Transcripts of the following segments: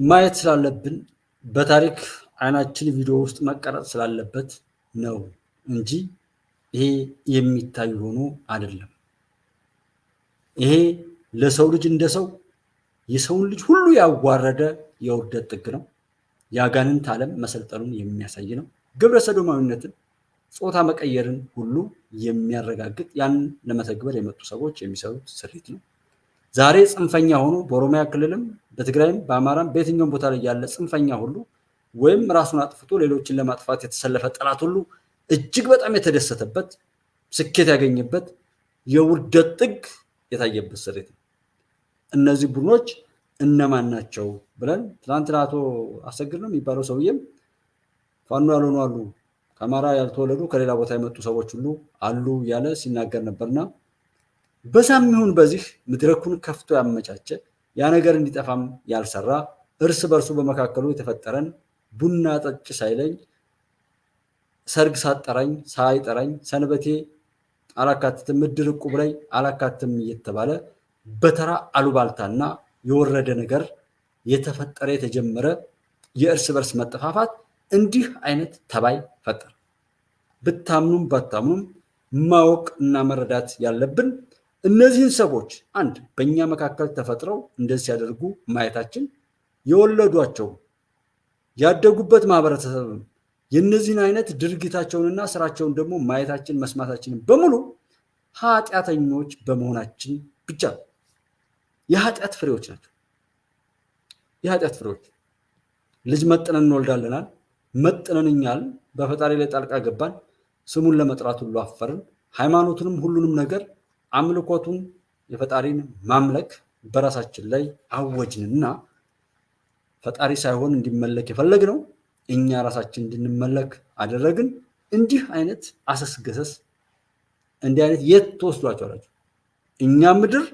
ማየት ስላለብን በታሪክ አይናችን ቪዲዮ ውስጥ መቀረጽ ስላለበት ነው እንጂ ይሄ የሚታይ ሆኖ አይደለም። ይሄ ለሰው ልጅ እንደሰው የሰውን ልጅ ሁሉ ያዋረደ የውርደት ጥግ ነው። የአጋንንት ዓለም መሰልጠኑን የሚያሳይ ነው። ግብረ ሰዶማዊነትን፣ ጾታ መቀየርን ሁሉ የሚያረጋግጥ ያን ለመተግበር የመጡ ሰዎች የሚሰሩት ስሪት ነው። ዛሬ ጽንፈኛ ሆኖ በኦሮሚያ ክልልም በትግራይም በአማራም በየትኛውም ቦታ ላይ ያለ ጽንፈኛ ሁሉ ወይም ራሱን አጥፍቶ ሌሎችን ለማጥፋት የተሰለፈ ጠላት ሁሉ እጅግ በጣም የተደሰተበት ስኬት ያገኘበት የውርደት ጥግ የታየበት ስሪት ነው። እነዚህ ቡድኖች እነማን ናቸው ብለን ትናንትና አቶ አሰግድ ነው የሚባለው ሰውዬም ፋኖ ያልሆኑ አሉ፣ ከአማራ ያልተወለዱ ከሌላ ቦታ የመጡ ሰዎች ሁሉ አሉ ያለ ሲናገር ነበርና በዛም ይሁን በዚህ መድረኩን ከፍቶ ያመቻቸ ያ ነገር እንዲጠፋም ያልሰራ እርስ በርሱ በመካከሉ የተፈጠረን ቡና ጠጭ ሳይለኝ ሰርግ ሳጠራኝ ሳይጠራኝ ሰንበቴ አላካትትም ምድር ዕቁብ ላይ አላካትትም እየተባለ በተራ አሉባልታና የወረደ ነገር የተፈጠረ የተጀመረ የእርስ በርስ መጠፋፋት እንዲህ አይነት ተባይ ፈጠረ። ብታምኑም ባታምኑም ማወቅ እና መረዳት ያለብን እነዚህን ሰዎች አንድ በእኛ መካከል ተፈጥረው እንደዚህ ሲያደርጉ ማየታችን የወለዷቸው ያደጉበት ማህበረሰብ የነዚህን አይነት ድርጊታቸውንና ስራቸውን ደግሞ ማየታችን መስማታችንን በሙሉ ኃጢአተኞች በመሆናችን ብቻ የኃጢአት ፍሬዎች ናቸው። የኃጢአት ፍሬዎች ልጅ መጥነን እንወልዳለናል። መጥነን እኛል በፈጣሪ ላይ ጣልቃ ገባን። ስሙን ለመጥራት ሁሉ አፈርን። ሃይማኖቱንም ሁሉንም ነገር አምልኮቱን የፈጣሪን ማምለክ በራሳችን ላይ አወጅንና ፈጣሪ ሳይሆን እንዲመለክ የፈለግነው እኛ ራሳችን እንድንመለክ አደረግን። እንዲህ አይነት አሰስገሰስ እንዲህ አይነት የት ተወስዷቸዋላችሁ? እኛ ምድር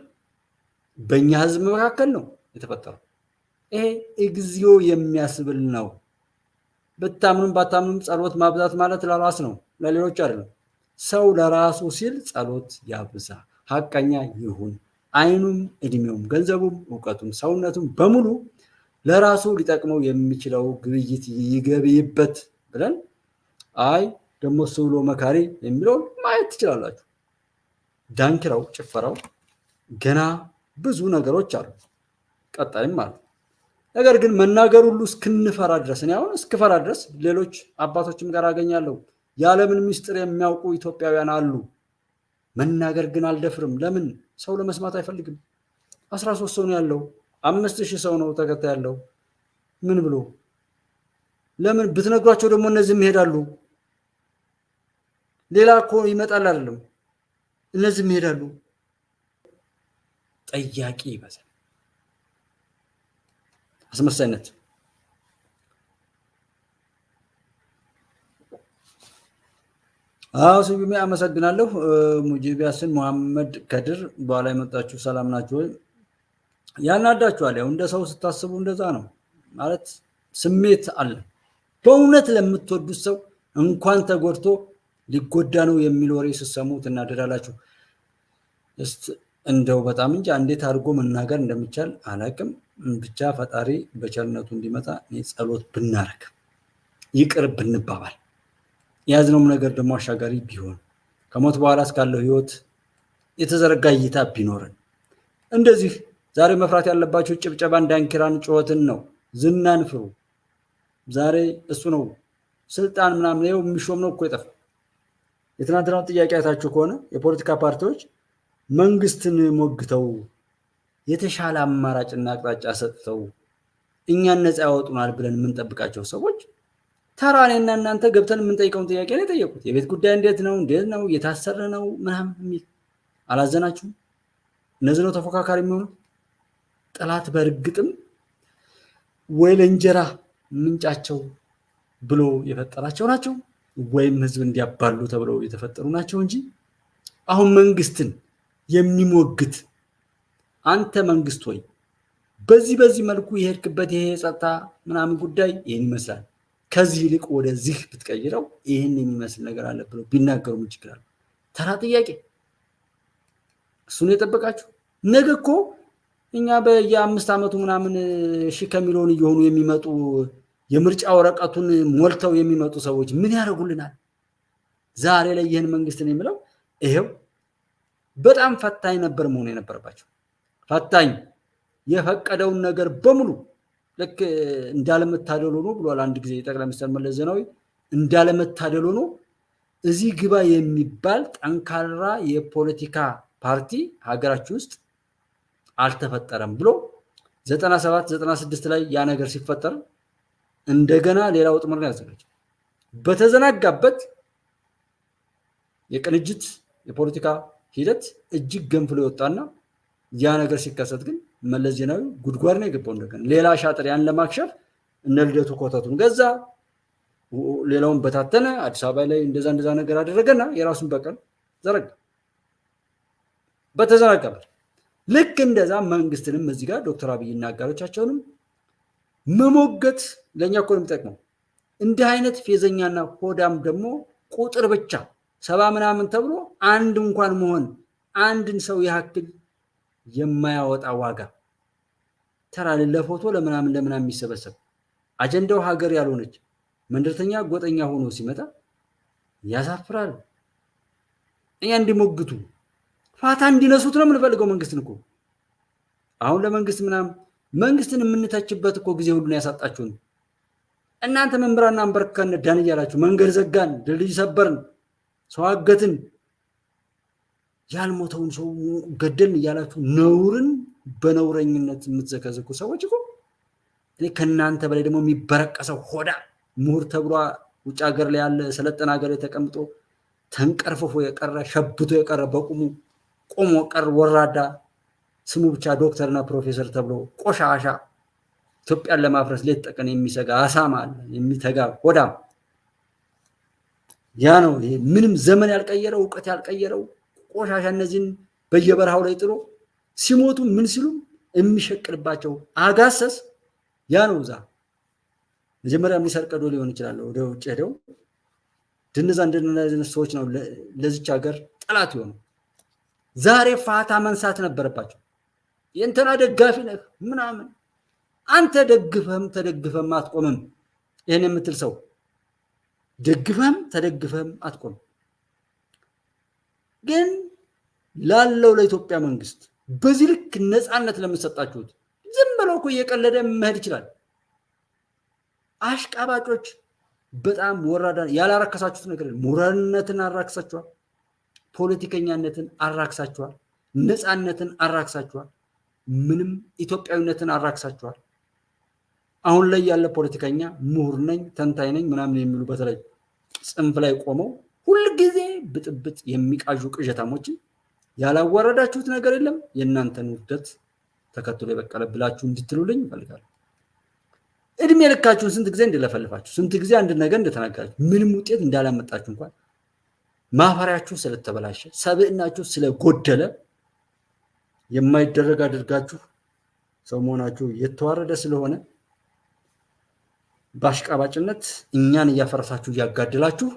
በእኛ ህዝብ መካከል ነው የተፈጠረው። ይሄ እግዚኦ የሚያስብል ነው። ብታምኑም ባታምኑም ጸሎት ማብዛት ማለት ለራስ ነው፣ ለሌሎች አይደለም። ሰው ለራሱ ሲል ጸሎት ያብዛ፣ ሐቀኛ ይሁን። አይኑም እድሜውም ገንዘቡም እውቀቱም ሰውነቱም በሙሉ ለራሱ ሊጠቅመው የሚችለው ግብይት ይገበይበት ብለን አይ ደግሞ እሱ ብሎ መካሪ የሚለውን ማየት ትችላላችሁ። ዳንኪራው ጭፈራው ገና ብዙ ነገሮች አሉ፣ ቀጣይም አሉ። ነገር ግን መናገር ሁሉ እስክንፈራ ድረስ እኔ አሁን እስክፈራ ድረስ ሌሎች አባቶችም ጋር አገኛለሁ የዓለምን ምስጢር የሚያውቁ ኢትዮጵያውያን አሉ። መናገር ግን አልደፍርም። ለምን? ሰው ለመስማት አይፈልግም። 13 ሰው ነው ያለው፣ 5000 ሰው ነው ተከታይ ያለው። ምን ብሎ ለምን ብትነግሯቸው ደግሞ እነዚህም ይሄዳሉ። ሌላ እኮ ይመጣል አይደለም፣ እነዚህም ይሄዳሉ። ጠያቂ ይበዛል። አስመሳይነት ስዩሜ አመሰግናለሁ። ሙጂብ ያሲን መሐመድ ከድር በኋላ የመጣችሁ ሰላም ናችሁ ወይ? ያናዳችኋል። ያው እንደ ሰው ስታስቡ እንደዛ ነው ማለት ስሜት አለ። በእውነት ለምትወዱት ሰው እንኳን ተጎድቶ ሊጎዳ ነው የሚል ወሬ ስትሰሙ ትናደዳላችሁ። እንደው በጣም እንጂ እንዴት አድርጎ መናገር እንደሚቻል አላቅም። ብቻ ፈጣሪ በቸርነቱ እንዲመጣ ጸሎት ብናረግ ይቅር ብንባባል የያዝነውም ነገር ደግሞ አሻጋሪ ቢሆን ከሞት በኋላ እስካለው ህይወት የተዘረጋ እይታ ቢኖረን እንደዚህ ዛሬ መፍራት ያለባችሁ ጭብጨባን፣ ዳንኪራን፣ ጩኸትን ነው። ዝናን ፍሩ። ዛሬ እሱ ነው ስልጣን ምናምን ነው የሚሾም ነው እኮ የጠፋ። የትናንትናው ጥያቄ አይታችሁ ከሆነ የፖለቲካ ፓርቲዎች መንግስትን ሞግተው የተሻለ አማራጭና አቅጣጫ ሰጥተው እኛን ነፃ ያወጡናል ብለን የምንጠብቃቸው ሰዎች ተራ እኔና እናንተ ገብተን የምንጠይቀውን ጥያቄ ነው የጠየቁት። የቤት ጉዳይ እንዴት ነው እየታሰረ ነው ምናምን የሚል አላዘናችሁም? እነዚህ ነው ተፎካካሪ የሚሆኑት። ጠላት በእርግጥም ወይ ለእንጀራ ምንጫቸው ብሎ የፈጠራቸው ናቸው ወይም ህዝብ እንዲያባሉ ተብለው የተፈጠሩ ናቸው እንጂ አሁን መንግስትን የሚሞግት አንተ መንግስት ሆይ በዚህ መልኩ የሄድክበት ይሄ የጸጥታ ምናምን ጉዳይ ይህን ይመስላል፣ ከዚህ ይልቅ ወደዚህ ብትቀይረው ይህን የሚመስል ነገር አለ ብለው ቢናገሩ ምን ችግር አለው? ተራ ጥያቄ። እሱን የጠበቃችሁ ነገ እኮ እኛ በየ5 ዓመቱ ምናምን ሺህ ከሚሊዮን እየሆኑ የሚመጡ የምርጫ ወረቀቱን ሞልተው የሚመጡ ሰዎች ምን ያደርጉልናል? ዛሬ ላይ ይህን መንግስት ነው የሚለው ይሄው በጣም ፈታኝ ነበር መሆን የነበረባቸው። ፈታኝ የፈቀደውን ነገር በሙሉ ልክ እንዳለመታደል ሆኖ ብሏል አንድ ጊዜ ጠቅላይ ሚኒስትር መለስ ዜናዊ። እንዳለመታደል ሆኖ እዚህ ግባ የሚባል ጠንካራ የፖለቲካ ፓርቲ ሀገራችን ውስጥ አልተፈጠረም ብሎ 97 96 ላይ ያ ነገር ሲፈጠር እንደገና ሌላ ወጥመድ ነው ያዘጋጀው። በተዘናጋበት የቅንጅት የፖለቲካ ሂደት እጅግ ገንፍሎ የወጣና ያ ነገር ሲከሰት ግን መለስ ዜናዊ ጉድጓድ ነው የገባው። እንደገና ሌላ ሻጥር ያን ለማክሸፍ እነ ልደቱ ኮተቱን ገዛ፣ ሌላውን በታተነ፣ አዲስ አበባ ላይ እንደዛ ነገር አደረገና የራሱን በቀል ዘረጋ በተዘናጋበት። ልክ እንደዛ መንግስትንም እዚህ ጋር ዶክተር አብይና አጋሮቻቸውንም መሞገት ለኛ እኮ ነው የሚጠቅመው። እንዲህ አይነት ፌዘኛና ሆዳም ደግሞ ቁጥር ብቻ 70 ምናምን ተብሎ አንድ እንኳን መሆን አንድን ሰው ያክል የማያወጣ ዋጋ ተራ ለፎቶ ለምናምን የሚሰበሰብ አጀንዳው ሀገር ያልሆነች መንደርተኛ ጎጠኛ ሆኖ ሲመጣ ያሳፍራል። እኛ እንዲሞግቱ ፋታ እንዲነሱት ነው የምንፈልገው መንግስትን እኮ። አሁን ለመንግስት ምናምን መንግስትን የምንተችበት እኮ ጊዜ ሁሉን ያሳጣችሁን እናንተ መንበራና አንበርከን ዳን እያላችሁ መንገድ ዘጋን፣ ድልድይ ሰበርን፣ ሰው አገትን፣ ያልሞተውን ሰው ገደልን እያላችሁ ነውርን በነውረኝነት የምትዘከዘኩ ሰዎች እኮ እኔ ከእናንተ በላይ ደግሞ የሚበረቀሰው ሆዳ ምሁር ተብሎ ውጭ ሀገር ላይ ያለ ሰለጠነ ሀገር ላይ ተቀምጦ ተንቀርፍፎ የቀረ ሸብቶ የቀረ በቁሙ ቆሞ ቀር ወራዳ ስሙ ብቻ ዶክተርና ፕሮፌሰር ተብሎ ቆሻሻ ኢትዮጵያን ለማፍረስ ሌት ተቀን የሚሰጋ አሳማ አለ፣ የሚተጋ ሆዳም። ያ ነው ይሄ ምንም ዘመን ያልቀየረው እውቀት ያልቀየረው ቆሻሻ። እነዚህን በየበረሃው ላይ ጥሎ ሲሞቱ ምን ሲሉ የሚሸቅልባቸው አጋሰስ። ያ ነው ዛ መጀመሪያ የሚሰርቀዶ ሊሆን ይችላል ወደ ውጭ ሄደው እንደነዛ ሰዎች ነው ለዚች ሀገር ጠላት የሆኑ። ዛሬ ፋታ መንሳት ነበረባቸው። የእንትና ደጋፊ ነህ ምናምን አንተ ደግፈህም ተደግፈህም አትቆምም። ይህን የምትል ሰው ደግፈህም ተደግፈህም አትቆምም። ግን ላለው ለኢትዮጵያ መንግስት በዚህ ልክ ነፃነት ለምትሰጣችሁት ዝም ብለው እኮ እየቀለደ መሄድ ይችላል። አሽቃባጮች በጣም ወራዳ ያላረከሳችሁት ነገር ሞራልነትን አራክሳችኋል፣ ፖለቲከኛነትን አራክሳችኋል፣ ነፃነትን አራክሳችኋል፣ ምንም ኢትዮጵያዊነትን አራክሳችኋል። አሁን ላይ ያለ ፖለቲከኛ ምሁር ነኝ ተንታኝ ነኝ ምናምን የሚሉ በተለይ ጽንፍ ላይ ቆመው ሁልጊዜ ብጥብጥ የሚቃዡ ቅዠታሞችን ያላወረዳችሁት ነገር የለም። የእናንተን ውርደት ተከትሎ የበቀለ ብላችሁ እንድትሉልኝ ይፈልጋሉ። እድሜ ልካችሁን ስንት ጊዜ እንደለፈልፋችሁ፣ ስንት ጊዜ አንድ ነገር እንደተናገራችሁ ምንም ውጤት እንዳላመጣችሁ እንኳን ማፈሪያችሁ ስለተበላሸ ሰብዕናችሁ ስለጎደለ የማይደረግ አድርጋችሁ ሰው መሆናችሁ የተዋረደ ስለሆነ በአሽቃባጭነት እኛን እያፈረሳችሁ እያጋደላችሁ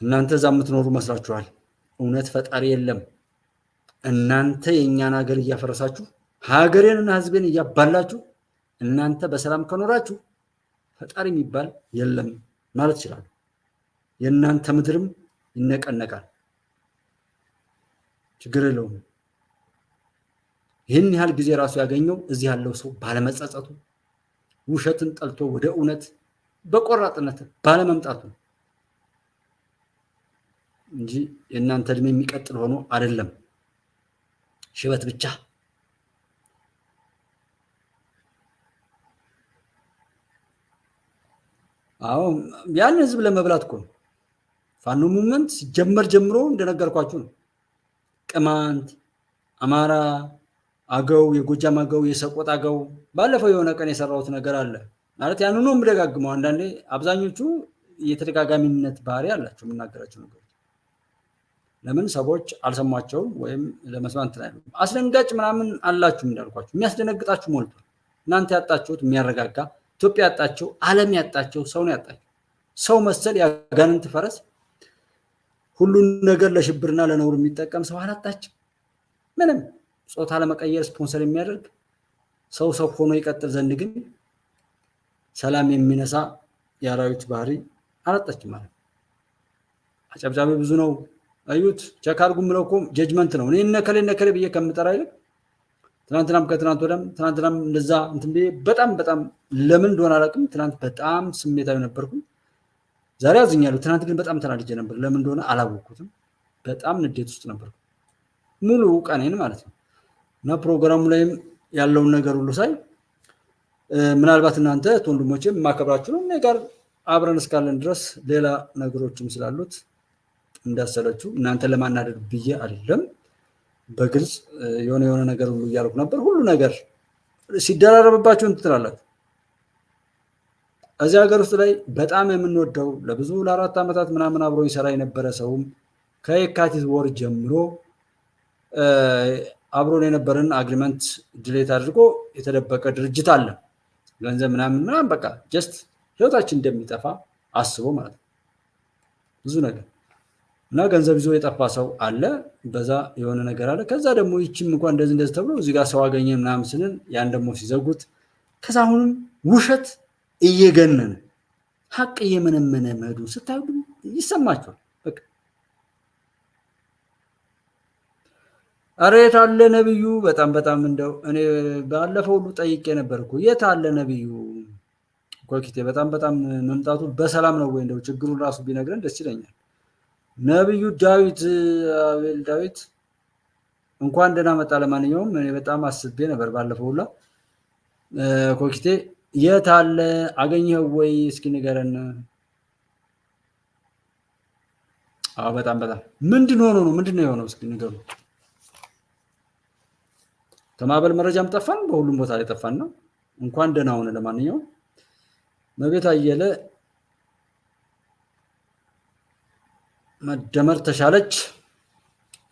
እናንተ እዛ የምትኖሩ መስላችኋል። እውነት ፈጣሪ የለም። እናንተ የእኛን ሀገር እያፈረሳችሁ ሀገሬንና ህዝቤን እያባላችሁ እናንተ በሰላም ከኖራችሁ ፈጣሪ የሚባል የለም ማለት ይችላል። የእናንተ ምድርም ይነቀነቃል። ችግር የለውም። ይህን ያህል ጊዜ ራሱ ያገኘው እዚህ ያለው ሰው ባለመጸጸቱ፣ ውሸትን ጠልቶ ወደ እውነት በቆራጥነት ባለመምጣቱ እንጂ የእናንተ እድሜ የሚቀጥል ሆኖ አይደለም። ሽበት ብቻ። አዎ ያን ህዝብ ለመብላት እኮ ነው። ፋኖ ሙቭመንት ሲጀመር ጀምሮ እንደነገርኳችሁ ነው። ቅማንት፣ አማራ፣ አገው፣ የጎጃም አገው፣ የሰቆጣ አገው ባለፈው የሆነ ቀን የሰራሁት ነገር አለ ማለት ያን ነው የምደጋግመው። አንዳንዴ አብዛኞቹ የተደጋጋሚነት ባህሪ አላቸው የምናገራቸው ነገሮች። ለምን ሰዎች አልሰሟቸውም ወይም ለመስማት እንትን አይሉም። አስደንጋጭ ምናምን አላችሁ እንዳልኳችሁ የሚያስደነግጣችሁ ሞልቷል። እናንተ ያጣችሁት የሚያረጋጋ ኢትዮጵያ ያጣቸው ዓለም ያጣቸው ሰው ነው ያጣቸው። ሰው መሰል ያጋንንት ፈረስ ሁሉን ነገር ለሽብርና ለነውር የሚጠቀም ሰው አላጣችም። ምንም ጾታ ለመቀየር ስፖንሰር የሚያደርግ ሰው ሰው ሆኖ ይቀጥል ዘንድ ግን ሰላም የሚነሳ የአራዊት ባህሪ አላጣችም ማለት ነው። አጨብጫቢ ብዙ ነው። አዩት ቸክ አድርጉ የምለው እኮ ጀጅመንት ነው። እኔ ነከሌ ብዬ ከምጠራ ይልቅ ትናንትናም ከትናንት ወዲያም ትናንትናም እንደዛ እንትን ብዬ በጣም ለምን እንደሆነ አላውቅም። ትናንት በጣም ስሜታዊ ነበርኩኝ። ዛሬ አዝኛለሁ። ትናንት ግን በጣም ተናድጄ ነበር። ለምን እንደሆነ አላወቅኩትም። በጣም ንዴት ውስጥ ነበርኩ ሙሉ ቀኔን ማለት ነው። እና ፕሮግራሙ ላይም ያለውን ነገር ሁሉ ሳይ ምናልባት እናንተ ወንድሞቼም የማከብራችሁ ነው። እኔ ጋር አብረን እስካለን ድረስ ሌላ ነገሮችም ስላሉት እንዳሰለችሁ እናንተ ለማናደድ ብዬ አይደለም። በግልጽ የሆነ ነገር ሁሉ እያልኩ ነበር። ሁሉ ነገር ሲደራረብባችሁ እንትን ትላላችሁ። እዚህ ሀገር ውስጥ ላይ በጣም የምንወደው ለብዙ ለ4 ዓመታት ምናምን አብሮ ይሰራ የነበረ ሰውም ከየካቲት ወር ጀምሮ አብሮን የነበረን አግሪመንት ድሌት አድርጎ የተደበቀ ድርጅት አለ። ገንዘብ ምናምን በቃ ጀስት ህይወታችን እንደሚጠፋ አስቦ ማለት ነው ብዙ ነገር እና ገንዘብ ይዞ የጠፋ ሰው አለ። በዛ የሆነ ነገር አለ። ከዛ ደግሞ ይቺም እንኳን እንደዚህ ተብሎ እዚህ ጋር ሰው አገኘ ምናምን ስንል ያን ደግሞ ሲዘጉት ከዛ አሁንም ውሸት እየገነነ ሀቅ እየመነመነ መሄዱ ስታዩ ይሰማቸዋል። በቃ ኧረ የት አለ ነብዩ? በጣም እንደው እኔ ባለፈው ሁሉ ጠይቄ ነበር እኮ የት አለ ነብዩ ኮኪቴ? በጣም መምጣቱ በሰላም ነው ወይ? እንደው ችግሩን ራሱ ቢነግረን ደስ ይለኛል። ነብዩ ዳዊት አቤል ዳዊት እንኳን ደህና መጣ። ለማንኛውም እኔ በጣም አስቤ ነበር ባለፈው ሁላ ኮኪቴ የት አለ አገኘው ወይ? እስኪ ንገረን። አዎ በጣም ምንድን ሆኖ ነው? ምንድን ነው የሆነው? እስኪ ንገሩ። ከማዕበል መረጃም ጠፋን፣ በሁሉም ቦታ ላይ ጠፋን ነው። እንኳን ደህና ሆነ። ለማንኛውም መቤት አየለ መደመር ተሻለች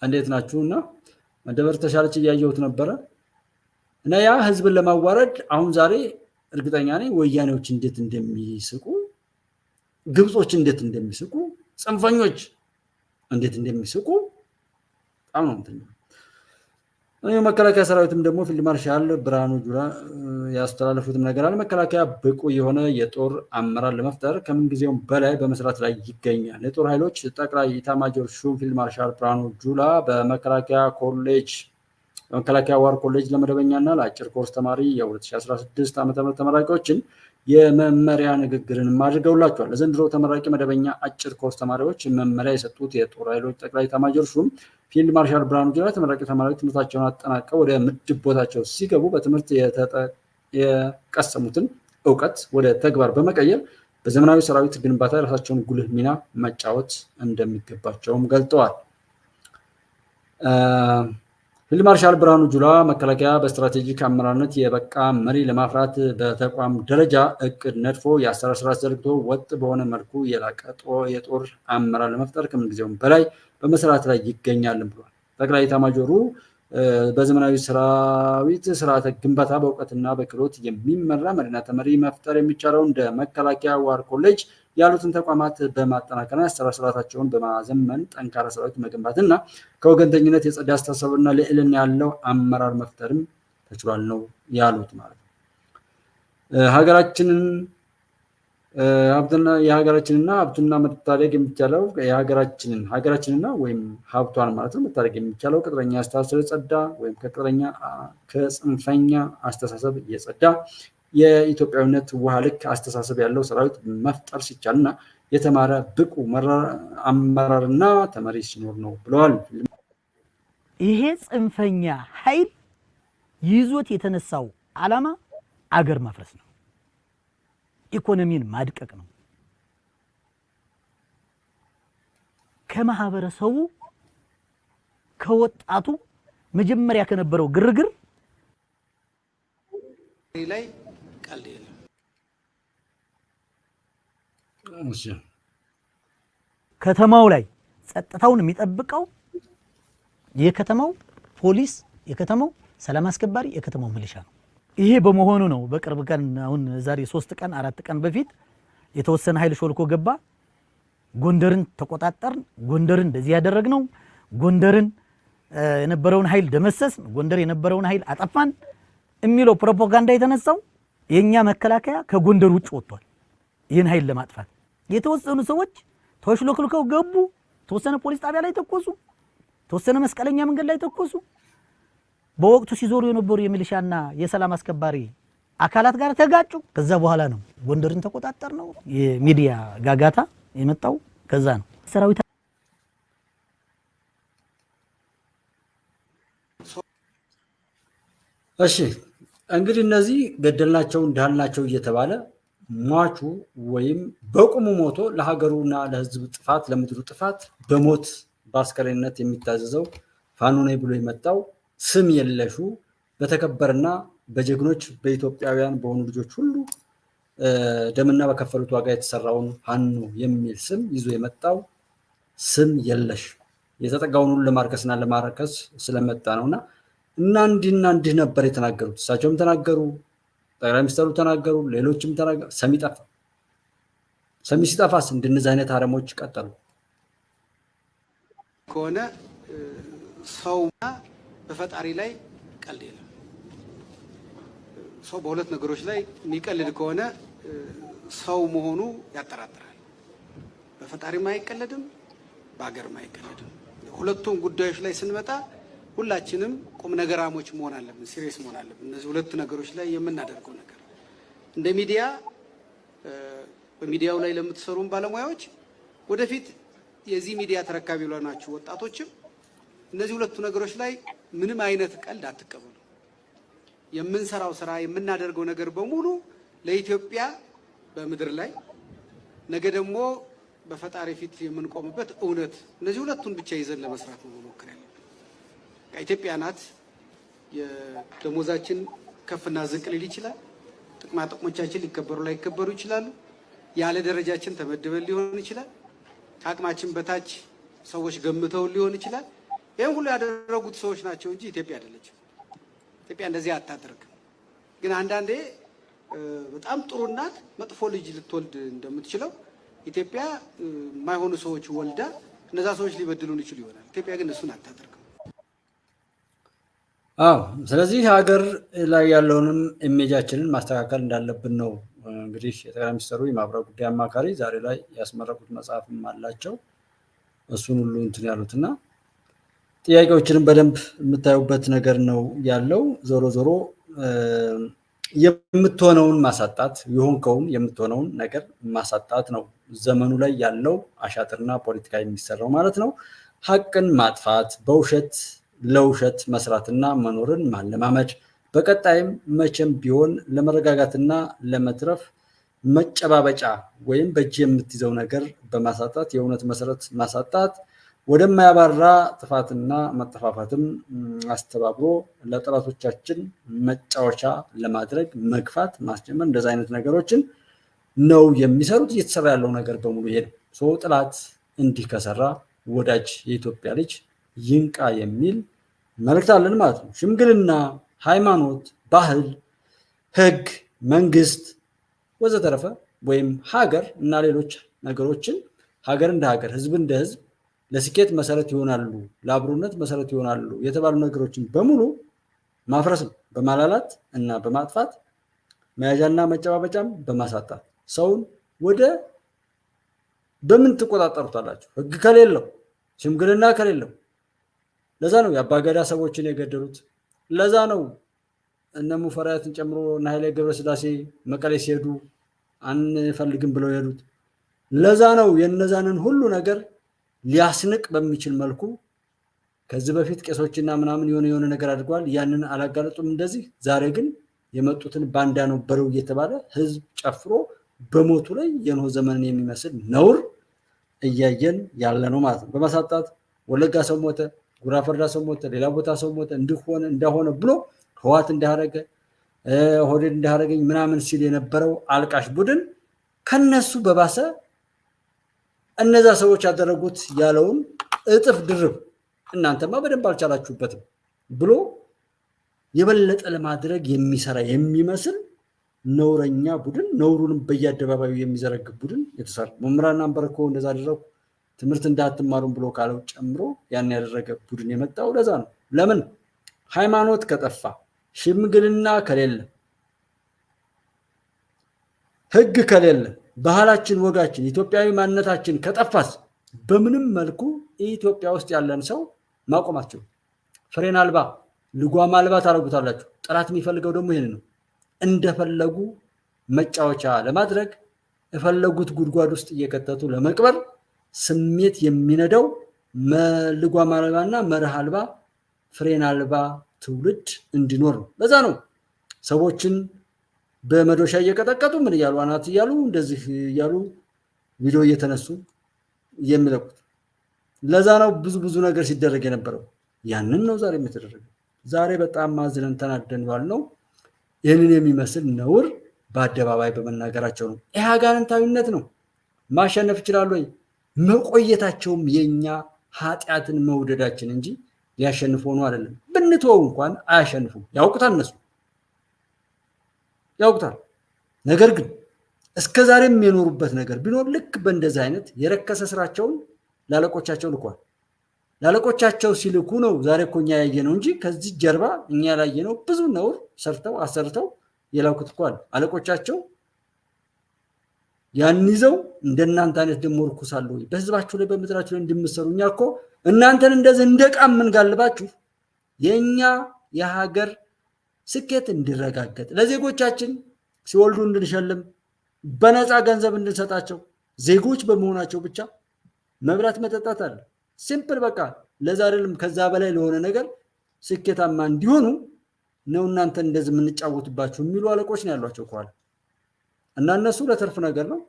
እንዴት ናችሁ? እና መደመር ተሻለች እያየሁት ነበረ እና ያ ህዝብን ለማዋረድ አሁን ዛሬ እርግጠኛ ነኝ ወያኔዎች እንዴት እንደሚስቁ፣ ግብጾች እንዴት እንደሚስቁ፣ ጽንፈኞች እንዴት እንደሚስቁ በጣም ነው እንትን። መከላከያ ሰራዊትም ደግሞ ፊልድ ማርሻል ብርሃኑ ጁላ ያስተላለፉትም ነገር አለ። መከላከያ ብቁ የሆነ የጦር አመራር ለመፍጠር ከምንጊዜውም በላይ በመስራት ላይ ይገኛል። የጦር ኃይሎች ጠቅላይ ኢታማዦር ሹም ፊልድ ማርሻል ብርሃኑ ጁላ በመከላከያ ዋር ኮሌጅ ለመደበኛና ለአጭር ኮርስ ተማሪ የ2016 ዓ.ም ተመራቂዎችን የመመሪያ ንግግርን አድርገውላቸዋል። ለዘንድሮ ተመራቂ መደበኛ አጭር ኮርስ ተማሪዎች መመሪያ የሰጡት የጦር ኃይሎች ጠቅላይ ኢታማዦር ሹም ፊልድ ማርሻል ብርሃኑ ጁላ ተመራቂ ተማሪዎች ትምህርታቸውን አጠናቀው ወደ ምድብ ቦታቸው ሲገቡ በትምህርት የቀሰሙትን እውቀት ወደ ተግባር በመቀየር በዘመናዊ ሰራዊት ግንባታ የራሳቸውን ጉልህ ሚና መጫወት እንደሚገባቸውም ገልጠዋል። ፊልድ ማርሻል ብርሃኑ ጁላ መከላከያ በስትራቴጂክ አመራርነት የበቃ መሪ ለማፍራት በተቋም ደረጃ እቅድ ነድፎ የአሰራር ስርዓት ዘርግቶ ወጥ በሆነ መልኩ የላቀ የጦር አመራር ለመፍጠር ከምንጊዜውም በላይ በመስራት ላይ ይገኛል ብሏል። ጠቅላይ ኤታማዦሩ በዘመናዊ ሰራዊት ስርዓተ ግንባታ በእውቀትና በክህሎት የሚመራ መሪና ተመሪ መፍጠር የሚቻለው እንደ መከላከያ፣ ዋር ኮሌጅ ያሉትን ተቋማት በማጠናከርና የአሰራር ስርዓታቸውን በማዘመን ጠንካራ ሰራዊት መገንባትና ከወገንተኝነት የጸዳ አስተሳሰብና ልዕልና ያለው አመራር መፍጠርም ተችሏል ነው ያሉት ማለት ነው። የሀገራችንና ሀብቱና መታደግ የሚቻለው ሀገራችንና ወይም ሀብቷን ማለት ነው መታደግ የሚቻለው ቅጥረኛ አስተሳሰብ የጸዳ ወይም ከጽንፈኛ አስተሳሰብ የጸዳ የኢትዮጵያዊነት ውሃ ልክ አስተሳሰብ ያለው ሰራዊት መፍጠር ሲቻልና የተማረ ብቁ አመራርና ተመሪ ሲኖር ነው ብለዋል። ይሄ ጽንፈኛ ኃይል ይዞት የተነሳው ዓላማ አገር ማፍረስ ነው፣ ኢኮኖሚን ማድቀቅ ነው፣ ከማህበረሰቡ ከወጣቱ መጀመሪያ ከነበረው ግርግር ላይ ቀልድ የለም። ከተማው ላይ ጸጥታውን የሚጠብቀው የከተማው ፖሊስ፣ የከተማው ሰላም አስከባሪ፣ የከተማው ሚሊሻ ነው። ይሄ በመሆኑ ነው በቅርብ ቀን አሁን ዛሬ 3 ቀን 4 ቀን በፊት የተወሰነ ኃይል ሾልኮ ገባ፣ ጎንደርን ተቆጣጠርን፣ ጎንደርን እንደዚህ ያደረግነው፣ ጎንደርን የነበረውን ኃይል ደመሰስ፣ ጎንደር የነበረውን ኃይል አጠፋን የሚለው ፕሮፓጋንዳ የተነሳው የኛ መከላከያ ከጎንደር ውጭ ወጥቷል። ይህን ኃይል ለማጥፋት የተወሰኑ ሰዎች ተሽሎክልከው ገቡ። ተወሰነ ፖሊስ ጣቢያ ላይ ተኮሱ፣ ተወሰነ መስቀለኛ መንገድ ላይ ተኮሱ። በወቅቱ ሲዞሩ የነበሩ የሚሊሻና የሰላም አስከባሪ አካላት ጋር ተጋጩ። ከዛ በኋላ ነው ጎንደርን ተቆጣጠር ነው የሚዲያ ጋጋታ የመጣው ከዛ ነው። ሰራዊት እሺ እንግዲህ እነዚህ ገደልናቸው እንዳልናቸው እየተባለ ሟቹ ወይም በቁሙ ሞቶ ለሀገሩና ለሕዝብ ጥፋት ለምድሩ ጥፋት በሞት በአስከሬንነት የሚታዘዘው ፋኖ ነኝ ብሎ የመጣው ስም የለሹ በተከበረና በጀግኖች በኢትዮጵያውያን በሆኑ ልጆች ሁሉ ደምና በከፈሉት ዋጋ የተሰራውን ፋኖ የሚል ስም ይዞ የመጣው ስም የለሽ የተጠጋውን ሁሉ ለማርከስና ለማረከስ ስለመጣ ነውና እና እንዲህ ነበር የተናገሩት። እሳቸውም ተናገሩ፣ ጠቅላይ ሚኒስትሩ ተናገሩ፣ ሌሎችም ተናገሩ። ሰሚ ጠፋ። ሰሚ ሲጠፋስ እንደነዚህ አይነት አረሞች ቀጠሉ። ከሆነ ሰውና በፈጣሪ ላይ ቀልድ የለም። ሰው በሁለት ነገሮች ላይ የሚቀልድ ከሆነ ሰው መሆኑ ያጠራጥራል። በፈጣሪም አይቀለድም፣ በሀገርም አይቀለድም። ሁለቱም ጉዳዮች ላይ ስንመጣ ሁላችንም ቁም ነገራሞች መሆን አለብን፣ ሲሪየስ መሆን አለብን። እነዚህ ሁለት ነገሮች ላይ የምናደርገው ነገር እንደ ሚዲያ በሚዲያው ላይ ለምትሰሩም ባለሙያዎች ወደፊት የዚህ ሚዲያ ተረካቢ ለሆናችሁ ወጣቶችም እነዚህ ሁለቱ ነገሮች ላይ ምንም አይነት ቀልድ አትቀበሉ። የምንሰራው ስራ የምናደርገው ነገር በሙሉ ለኢትዮጵያ በምድር ላይ ነገ ደግሞ በፈጣሪ ፊት የምንቆምበት እውነት፣ እነዚህ ሁለቱን ብቻ ይዘን ለመስራት ነው መሞከር ያለብን። ኢትዮጵያ ናት። የደሞዛችን ከፍና ዝቅ ሊል ይችላል። ጥቅማ ጥቅሞቻችን ሊከበሩ ላይከበሩ ይችላሉ። ያለ ደረጃችን ተመድበን ሊሆን ይችላል። ከአቅማችን በታች ሰዎች ገምተው ሊሆን ይችላል። ይህን ሁሉ ያደረጉት ሰዎች ናቸው እንጂ ኢትዮጵያ አይደለችም። ኢትዮጵያ እንደዚህ አታደርግም። ግን አንዳንዴ በጣም ጥሩ እናት መጥፎ ልጅ ልትወልድ እንደምትችለው ኢትዮጵያ የማይሆኑ ሰዎች ወልዳ እነዛ ሰዎች ሊበድሉን ይችሉ ይሆናል። ኢትዮጵያ ግን እሱን አታደርግም። አዎ፣ ስለዚህ ሀገር ላይ ያለውንም ኢሜጃችንን ማስተካከል እንዳለብን ነው እንግዲህ የጠቅላይ ሚኒስትሩ የማህበራዊ ጉዳይ አማካሪ ዛሬ ላይ ያስመረቁት መጽሐፍም አላቸው። እሱን ሁሉ እንትን ያሉትና ጥያቄዎችንም በደንብ የምታዩበት ነገር ነው ያለው። ዞሮ ዞሮ የምትሆነውን ማሳጣት የሆንከውን የምትሆነውን ነገር ማሳጣት ነው ዘመኑ ላይ ያለው አሻጥርና ፖለቲካ የሚሰራው ማለት ነው። ሀቅን ማጥፋት፣ በውሸት ለውሸት መስራትና መኖርን ማለማመድ፣ በቀጣይም መቼም ቢሆን ለመረጋጋትና ለመትረፍ መጨባበጫ ወይም በእጅ የምትይዘው ነገር በማሳጣት የእውነት መሰረት ማሳጣት፣ ወደማያባራ ጥፋትና መጠፋፋትም አስተባብሮ ለጠላቶቻችን መጫወቻ ለማድረግ መግፋት፣ ማስጀመር፣ እንደዚህ አይነት ነገሮችን ነው የሚሰሩት። እየተሰራ ያለው ነገር በሙሉ ይሄ ነው። ሰው ጥላት እንዲህ ከሰራ ወዳጅ የኢትዮጵያ ልጅ ይንቃ የሚል መልእክት አለን ማለት ነው። ሽምግልና፣ ሃይማኖት፣ ባህል፣ ህግ፣ መንግስት ወዘተረፈ ወይም ሀገር እና ሌሎች ነገሮችን ሀገር እንደ ሀገር፣ ህዝብ እንደ ህዝብ ለስኬት መሰረት ይሆናሉ፣ ለአብሮነት መሰረት ይሆናሉ የተባሉ ነገሮችን በሙሉ ማፍረስ ነው። በማላላት እና በማጥፋት መያዣና መጨባበጫም በማሳጣት ሰውን ወደ በምን ትቆጣጠሩታላችሁ? ህግ ከሌለው ሽምግልና ከሌለው። ለዛ ነው የአባገዳ ሰዎችን የገደሉት። ለዛ ነው እነ ሙፈሪያትን ጨምሮ እነ ኃይሌ ገብረስላሴ መቀሌ ሲሄዱ አንፈልግም ብለው የሄዱት። ለዛ ነው የነዛንን ሁሉ ነገር ሊያስንቅ በሚችል መልኩ ከዚህ በፊት ቄሶችና ምናምን የሆነ ነገር አድርገዋል። ያንን አላጋለጡም እንደዚህ። ዛሬ ግን የመጡትን ባንዳ ነው በለው እየተባለ ህዝብ ጨፍሮ በሞቱ ላይ የኖህ ዘመንን የሚመስል ነውር እያየን ያለ ነው ማለት ነው። በማሳጣት ወለጋ ሰው ሞተ፣ ጉራ ፈርዳ ሰው ሞተ፣ ሌላ ቦታ ሰው ሞተ፣ እንዲሆነ እንዳሆነ ብሎ ህዋት እንዳረገ ሆዴድ እንዳረገኝ ምናምን ሲል የነበረው አልቃሽ ቡድን ከነሱ በባሰ እነዛ ሰዎች ያደረጉት ያለውን እጥፍ ድርብ እናንተማ በደንብ አልቻላችሁበትም ብሎ የበለጠ ለማድረግ የሚሰራ የሚመስል ነውረኛ ቡድን፣ ነውሩንም በየአደባባዩ የሚዘረግብ ቡድን የተሰራ መምህራን አንበረኮ እንደዛ አደረጉ ትምህርት እንዳትማሩም ብሎ ካለው ጨምሮ ያን ያደረገ ቡድን የመጣው ለዛ ነው። ለምን ሃይማኖት ከጠፋ፣ ሽምግልና ከሌለ፣ ህግ ከሌለ፣ ባህላችን፣ ወጋችን፣ ኢትዮጵያዊ ማንነታችን ከጠፋስ በምንም መልኩ ኢትዮጵያ ውስጥ ያለን ሰው ማቆማቸው ፍሬን አልባ ልጓም አልባ ታደርጉታላችሁ። ጠላት የሚፈልገው ደግሞ ይሄን ነው። እንደፈለጉ መጫወቻ ለማድረግ የፈለጉት ጉድጓድ ውስጥ እየከተቱ ለመቅበር ስሜት የሚነዳው ልጓም አልባና መርህ አልባ ፍሬን አልባ ትውልድ እንዲኖር ነው። ለዛ ነው ሰዎችን በመዶሻ እየቀጠቀጡ ምን እያሉ አናት እያሉ እንደዚህ እያሉ ቪዲዮ እየተነሱ የሚለቁት። ለዛ ነው ብዙ ነገር ሲደረግ የነበረው። ያንን ነው ዛሬ የተደረገው። ዛሬ በጣም ማዝነን ተናደን ባልነው ይህንን የሚመስል ነውር በአደባባይ በመናገራቸው ነው። ይህ አጋንንታዊነት ነው። ማሸነፍ ይችላሉ ወይ? መቆየታቸውም የኛ ኃጢአትን መውደዳችን እንጂ ሊያሸንፉ ሆኖ አይደለም። ብንተወው እንኳን አያሸንፉም። ያውቁታል፣ እነሱ ያውቁታል። ነገር ግን እስከዛሬም የኖሩበት ነገር ቢኖር ልክ በእንደዚህ አይነት የረከሰ ስራቸውን ላለቆቻቸው ልኳል። ላለቆቻቸው ሲልኩ ነው ዛሬ እኮ እኛ ያየነው እንጂ ከዚህ ጀርባ እኛ ያላየነው ብዙ ነውር ሰርተው አሰርተው የላኩት እኮ አለ። አለቆቻቸው ያን ይዘው እንደናንተ አይነት ደግሞ ርኩሳሉ ወይ በህዝባችሁ ላይ በምድራችሁ ላይ እንድምሰሩ እኛ እኮ እናንተን እንደዚህ እንደቃም ምንጋልባችሁ የኛ የሀገር ስኬት እንዲረጋገጥ ለዜጎቻችን ሲወልዱ እንድንሸልም በነፃ ገንዘብ እንድንሰጣቸው ዜጎች በመሆናቸው ብቻ መብላት መጠጣት አለ። ሲምፕል በቃ ለዛ አይደለም ከዛ በላይ ለሆነ ነገር ስኬታማ እንዲሆኑ ነው እናንተ እንደዚህ የምንጫወትባቸው የሚሉ አለቆች ነው ያሏቸው ከኋላ እና እነሱ ለተርፍ ነገር ነው።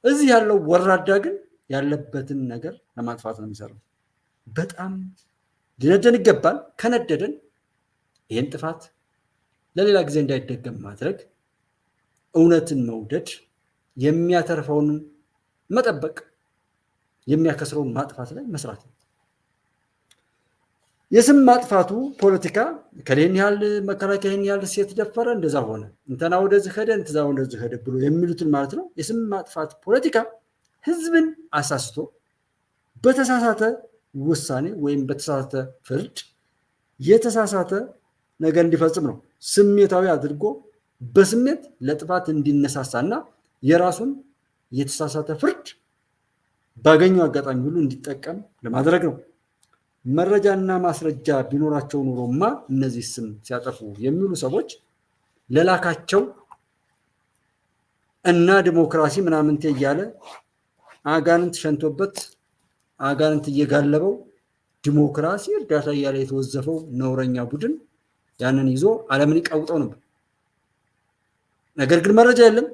እዚህ ያለው ወራዳ ግን ያለበትን ነገር ለማጥፋት ነው የሚሰራው። በጣም ሊነደን ይገባል። ከነደደን ይህን ጥፋት ለሌላ ጊዜ እንዳይደገም ማድረግ፣ እውነትን መውደድ፣ የሚያተርፈውን መጠበቅ፣ የሚያከስረውን ማጥፋት ላይ መስራት ነው። የስም ማጥፋቱ ፖለቲካ ከሌን ያህል መከላከያ ይህን ያህል ሴት ደፈረ እንደዛ ሆነ እንተና ወደዚህ ሄደ እንትዛ ወደዚህ ሄደ ብሎ የሚሉትን ማለት ነው። የስም ማጥፋት ፖለቲካ ህዝብን አሳስቶ በተሳሳተ ውሳኔ ወይም በተሳሳተ ፍርድ የተሳሳተ ነገር እንዲፈጽም ነው። ስሜታዊ አድርጎ በስሜት ለጥፋት እንዲነሳሳና የራሱን የተሳሳተ ፍርድ ባገኘው አጋጣሚ ሁሉ እንዲጠቀም ለማድረግ ነው። መረጃና ማስረጃ ቢኖራቸው ኑሮማ እነዚህ ስም ሲያጠፉ የሚሉ ሰዎች ለላካቸው እና ዲሞክራሲ ምናምንቴ እያለ አጋንንት ሸንቶበት አጋንንት እየጋለበው ዲሞክራሲ እርዳታ እያለ የተወዘፈው ነውረኛ ቡድን ያንን ይዞ ዓለምን ይቀውጠው ነበር። ነገር ግን መረጃ የለም።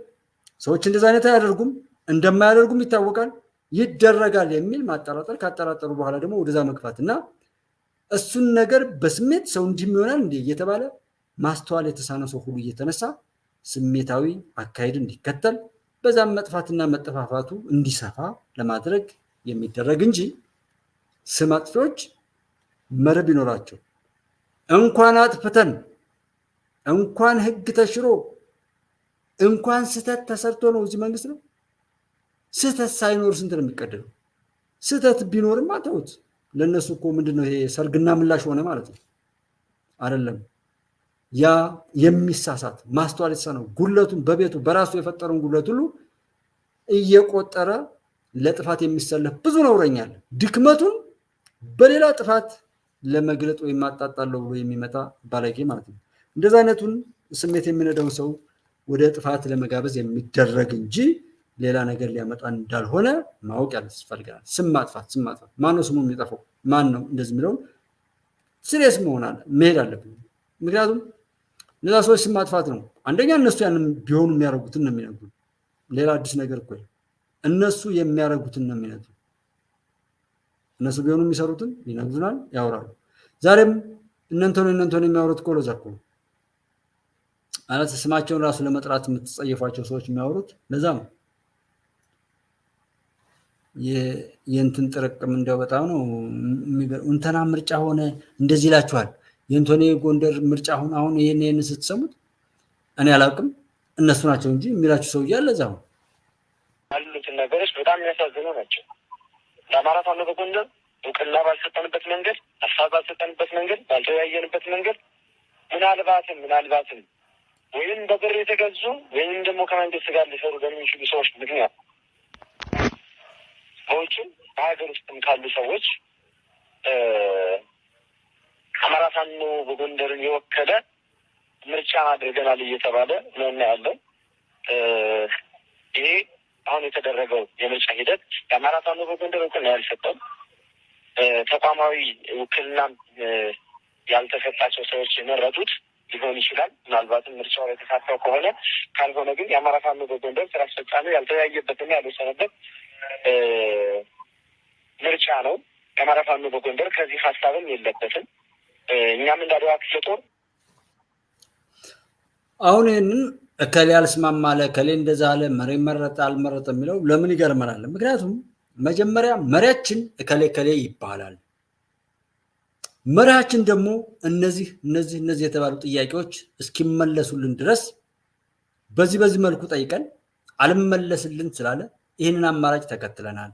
ሰዎች እንደዛ አይነት አያደርጉም፣ እንደማያደርጉም ይታወቃል። ይደረጋል የሚል ማጠራጠር ካጠራጠሩ በኋላ ደግሞ ወደዛ መግፋት እና እሱን ነገር በስሜት ሰው እንዲህ ይሆናል እንዴ እየተባለ ማስተዋል የተሳነ ሰው ሁሉ እየተነሳ ስሜታዊ አካሄድ እንዲከተል በዛም መጥፋትና መጠፋፋቱ እንዲሰፋ ለማድረግ የሚደረግ እንጂ ስም አጥፊዎች መርህ ቢኖራቸው እንኳን አጥፍተን እንኳን ህግ ተሽሮ እንኳን ስህተት ተሰርቶ ነው እዚህ መንግስት ነው። ስህተት ሳይኖር ስንት ነው የሚቀደለው? ስህተት ቢኖርም አተውት ለነሱ እኮ ምንድነው ይሄ ሰርግና ምላሽ ሆነ ማለት ነው አይደለም። ያ የሚሳሳት ማስተዋል የተሳነው ጉድለቱን በቤቱ በራሱ የፈጠረውን ጉድለት ሁሉ እየቆጠረ ለጥፋት የሚሰለፍ ብዙ ነውረኛል። ድክመቱን በሌላ ጥፋት ለመግለጥ ወይም ማጣጣለው ብሎ የሚመጣ ባለጌ ማለት ነው። እንደዛ አይነቱን ስሜት የሚነዳውን ሰው ወደ ጥፋት ለመጋበዝ የሚደረግ እንጂ ሌላ ነገር ሊያመጣ እንዳልሆነ ማወቅ ያስፈልጋል። ስም ማጥፋት ማን ነው ስሙ የሚጠፋው? ማን ነው እንደዚህ የሚለውን ሲሪየስ መሄድ አለብን። ምክንያቱም እነዛ ሰዎች ስም ማጥፋት ነው። አንደኛ እነሱ ያንን ቢሆኑ የሚያደርጉትን ነው የሚነግሩ። ሌላ አዲስ ነገር እኮ እነሱ የሚያደርጉትን ነው የሚነግሩ። እነሱ ቢሆኑ የሚሰሩትን ይነግሩናል፣ ያወራሉ። ዛሬም እነንተን የሚያወሩት እኮ ለዛ እኮ ማለት ስማቸውን ራሱ ለመጥራት የምትጸየፏቸው ሰዎች የሚያወሩት ለዛ ነው። የእንትን ጥርቅም እንደው በጣም ነው እንተና ምርጫ ሆነ እንደዚህ ይላችኋል። የእንቶኔ ጎንደር ምርጫ አሁን ይሄን ስትሰሙት እኔ አላውቅም እነሱ ናቸው እንጂ የሚላችሁ ሰው እያለ እዛ ነው ያሉትን ነገሮች በጣም የሚያሳዝኑ ናቸው። ለአማራ ፋኖ በጎንደር እውቅና ባልሰጠንበት መንገድ፣ ሀሳብ ባልሰጠንበት መንገድ፣ ባልተወያየንበት መንገድ ምናልባትም ወይም በብር የተገዙ ወይም ደግሞ ከመንግስት ጋር ሊሰሩ በሚችሉ ሰዎች ምክንያት ሰዎችም በሀገር ውስጥም ካሉ ሰዎች አማራ ፋኖ በጎንደርን የወከለ ምርጫ አድርገናል እየተባለ ነው ያለው። ይሄ አሁን የተደረገው የምርጫ ሂደት የአማራ ፋኖ በጎንደር እውቅና ያልሰጠው ተቋማዊ ውክልናም ያልተሰጣቸው ሰዎች የመረጡት ሊሆን ይችላል። ምናልባትም ምርጫው ላይ ተሳተው ከሆነ ካልሆነ ግን የአማራ ፋኖ በጎንደር ስራ አስፈጻሚ ያልተወያየበትና ያልወሰነበት ምርጫ ነው። የአማራ ፋኖ በጎንደር ከዚህ ሀሳብም የለበትም። እኛም እንደ አድዋ ክፍለ ጦር አሁን ይህንን እከሌ አልስማማ አለ እከሌ እንደዛ አለ መሪ መረጠ አልመረጠ የሚለው ለምን ይገርመናል? ምክንያቱም መጀመሪያ መሪያችን እከሌ ይባላል። መሪያችን ደግሞ እነዚህ የተባሉ ጥያቄዎች እስኪመለሱልን ድረስ በዚህ መልኩ ጠይቀን አልመለስልን ስላለ ይህንን አማራጭ ተከትለናል።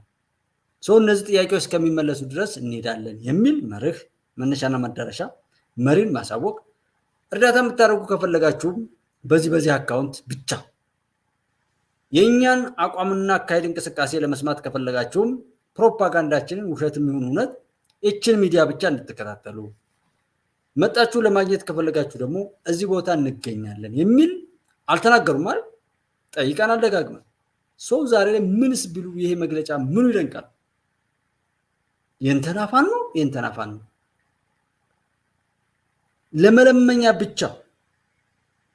እነዚህ ጥያቄዎች እስከሚመለሱ ድረስ እንሄዳለን የሚል መርህ መነሻና መዳረሻ መሪን ማሳወቅ። እርዳታ የምታደርጉ ከፈለጋችሁም በዚህ አካውንት ብቻ የእኛን አቋምና አካሄድ እንቅስቃሴ ለመስማት ከፈለጋችሁም ፕሮፓጋንዳችንን ውሸትም ይሁን እውነት ይችን ሚዲያ ብቻ እንድትከታተሉ፣ መጣችሁ ለማግኘት ከፈለጋችሁ ደግሞ እዚህ ቦታ እንገኛለን የሚል አልተናገሩም ማለት ጠይቀን አልደጋግመን። ዛሬ ላይ ምንስ ቢሉ ይሄ መግለጫ ምኑ ይደንቃል? የእንተናፋን ነው ለመለመኛ ብቻ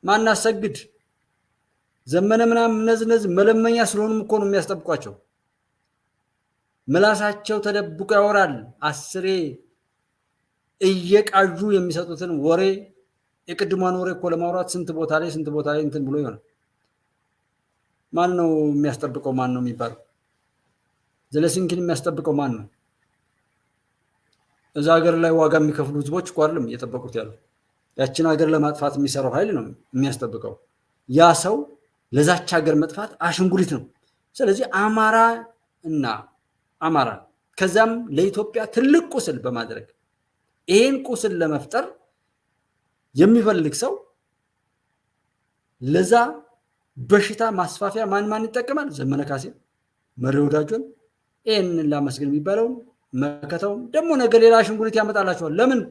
ማናሰግድ ዘመነ ምናምን እነዚህ መለመኛ ስለሆኑም እኮ ነው የሚያስጠብቋቸው። ምላሳቸው ተደብቆ ያወራል። አስሬ እየቃዡ የሚሰጡትን ወሬ የቅድሟን ወሬ እኮ ለማውራት ስንት ቦታ ላይ እንትን ብሎ ይሆናል። ማን ነው የሚያስጠብቀው? ማን ነው የሚባለው? ዘለሲንኪን የሚያስጠብቀው ማን ነው? እዛ ሀገር ላይ ዋጋ የሚከፍሉ ህዝቦች እኮ አይደለም እየጠበቁት ያሉ። ያችን ሀገር ለማጥፋት የሚሰራው ኃይል ነው የሚያስጠብቀው። ያ ሰው ለዛች ሀገር መጥፋት አሽንጉሊት ነው። ስለዚህ አማራ ከዛም ለኢትዮጵያ ትልቅ ቁስል በማድረግ ይሄን ቁስል ለመፍጠር የሚፈልግ ሰው ለዛ በሽታ ማስፋፊያ ማን ይጠቀማል? ዘመነ ካሴ፣ መሪ ወዳጆን፣ ይህንን ላመስግን የሚባለውን መከተውም ደግሞ ነገ ሌላ አሽንጉሊት ያመጣላቸዋል። ለምን?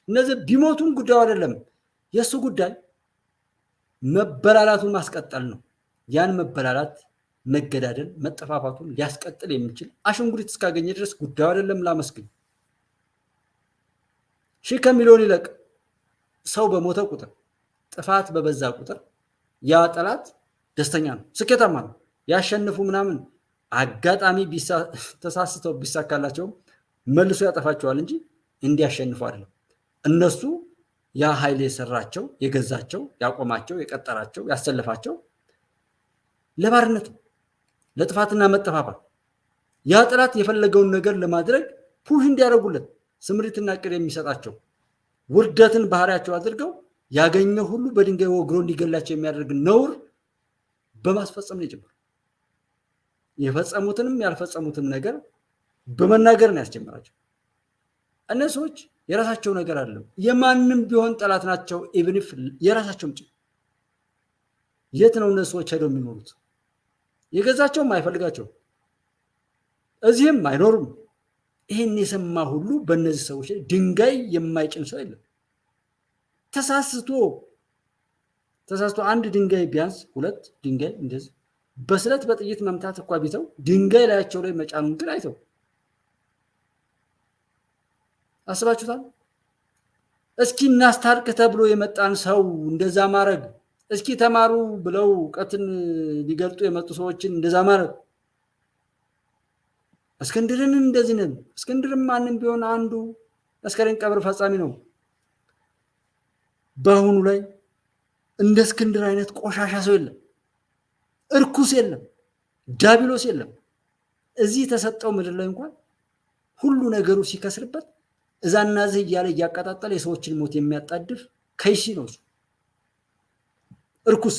እነዚህ ቢሞቱም ጉዳዩ አይደለም። የእሱ ጉዳይ መበላላቱን ማስቀጠል ነው። ያን መበላላት፣ መገዳደል፣ መጠፋፋቱን ሊያስቀጥል የሚችል አሽንጉሊት እስካገኘ ድረስ ጉዳዩ አይደለም። ላመስግን ሺህ ከሚሊዮን ይለቅ ሰው በሞተ ቁጥር፣ ጥፋት በበዛ ቁጥር ያ ጠላት ደስተኛ ነው፣ ስኬታማ ነው። ያሸንፉ ምናምን አጋጣሚ ተሳስተው ቢሳካላቸውም መልሶ ያጠፋቸዋል እንጂ እንዲያሸንፉ አይደለም። እነሱ ያ ኃይል የሰራቸው የገዛቸው ያቆማቸው የቀጠራቸው ያሰለፋቸው ለባርነት ለጥፋትና መጠፋፋት ያ ጠላት የፈለገውን ነገር ለማድረግ ፑሽ እንዲያደርጉለት ስምሪትና ዕቅድ የሚሰጣቸው ውርደትን ባህሪያቸው አድርገው ያገኘው ሁሉ በድንጋይ ወግሮ እንዲገላቸው የሚያደርግ ነውር በማስፈጸም ነው የጀመረው። የፈጸሙትንም ያልፈጸሙትም ነገር በመናገር ነው ያስጀመራቸው። እነዚህ ሰዎች የራሳቸው ነገር አለው። የማንም ቢሆን ጠላት ናቸው። ኢቭን ኢፍ የራሳቸው ምጭ የት ነው እነዚህ ሰዎች ሄደው የሚኖሩት? የገዛቸውም አይፈልጋቸውም፣ እዚህም አይኖሩም። ይህን የሰማ ሁሉ በእነዚህ ሰዎች ላይ ድንጋይ የማይጭን ሰው የለም። ተሳስቶ አንድ ድንጋይ ቢያንስ ሁለት ድንጋይ እንደዚህ በስለት በጥይት መምታት እንኳ ቢተው ድንጋይ ላያቸው ላይ መጫኑን ግን አይተው አስባችሁታል? እስኪ እናስታርቅ ተብሎ የመጣን ሰው እንደዛ ማድረግ፣ እስኪ ተማሩ ብለው እውቀትን ሊገልጡ የመጡ ሰዎችን እንደዛ ማድረግ። እስክንድርን እንደዚህ ነን። እስክንድርም ማንም ቢሆን አንዱ አስከሬን ቀብር ፈጻሚ ነው። በአሁኑ ላይ እንደ እስክንድር አይነት ቆሻሻ ሰው የለም፣ እርኩስ የለም፣ ዳቢሎስ የለም። እዚህ የተሰጠው ምድር ላይ እንኳን ሁሉ ነገሩ ሲከስርበት እዛና እዚህ እያለ እያቀጣጠለ የሰዎችን ሞት የሚያጣድፍ ከይሲ ነው እሱ። እርኩስ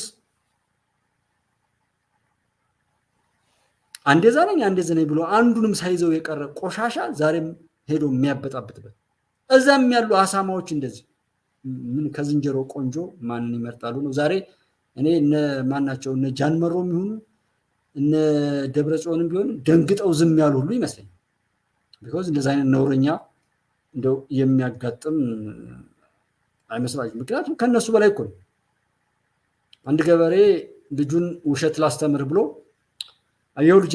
አንዴ ዛሬኝ አንዴ ዘነኝ ብሎ አንዱንም ሳይዘው የቀረ ቆሻሻ ዛሬም ሄዶ የሚያበጣብጥበት። እዛም ያሉ አሳማዎች እንደዚህ ምን ከዝንጀሮ ቆንጆ ማንን ይመርጣሉ ነው። ዛሬ እኔ እነ ማናቸው እነ ጃንመሮም ይሁኑ እነ ደብረጽዮንም ቢሆን ደንግጠው ዝም ያሉ ሁሉ ይመስለኛል። ቢኮዝ እንደዚህ አይነት ነውረኛ እንደው የሚያጋጥም አይመስላችሁም? ምክንያቱም ከነሱ በላይ እኮ ነው። አንድ ገበሬ ልጁን ውሸት ላስተምር ብሎ አየው ልጄ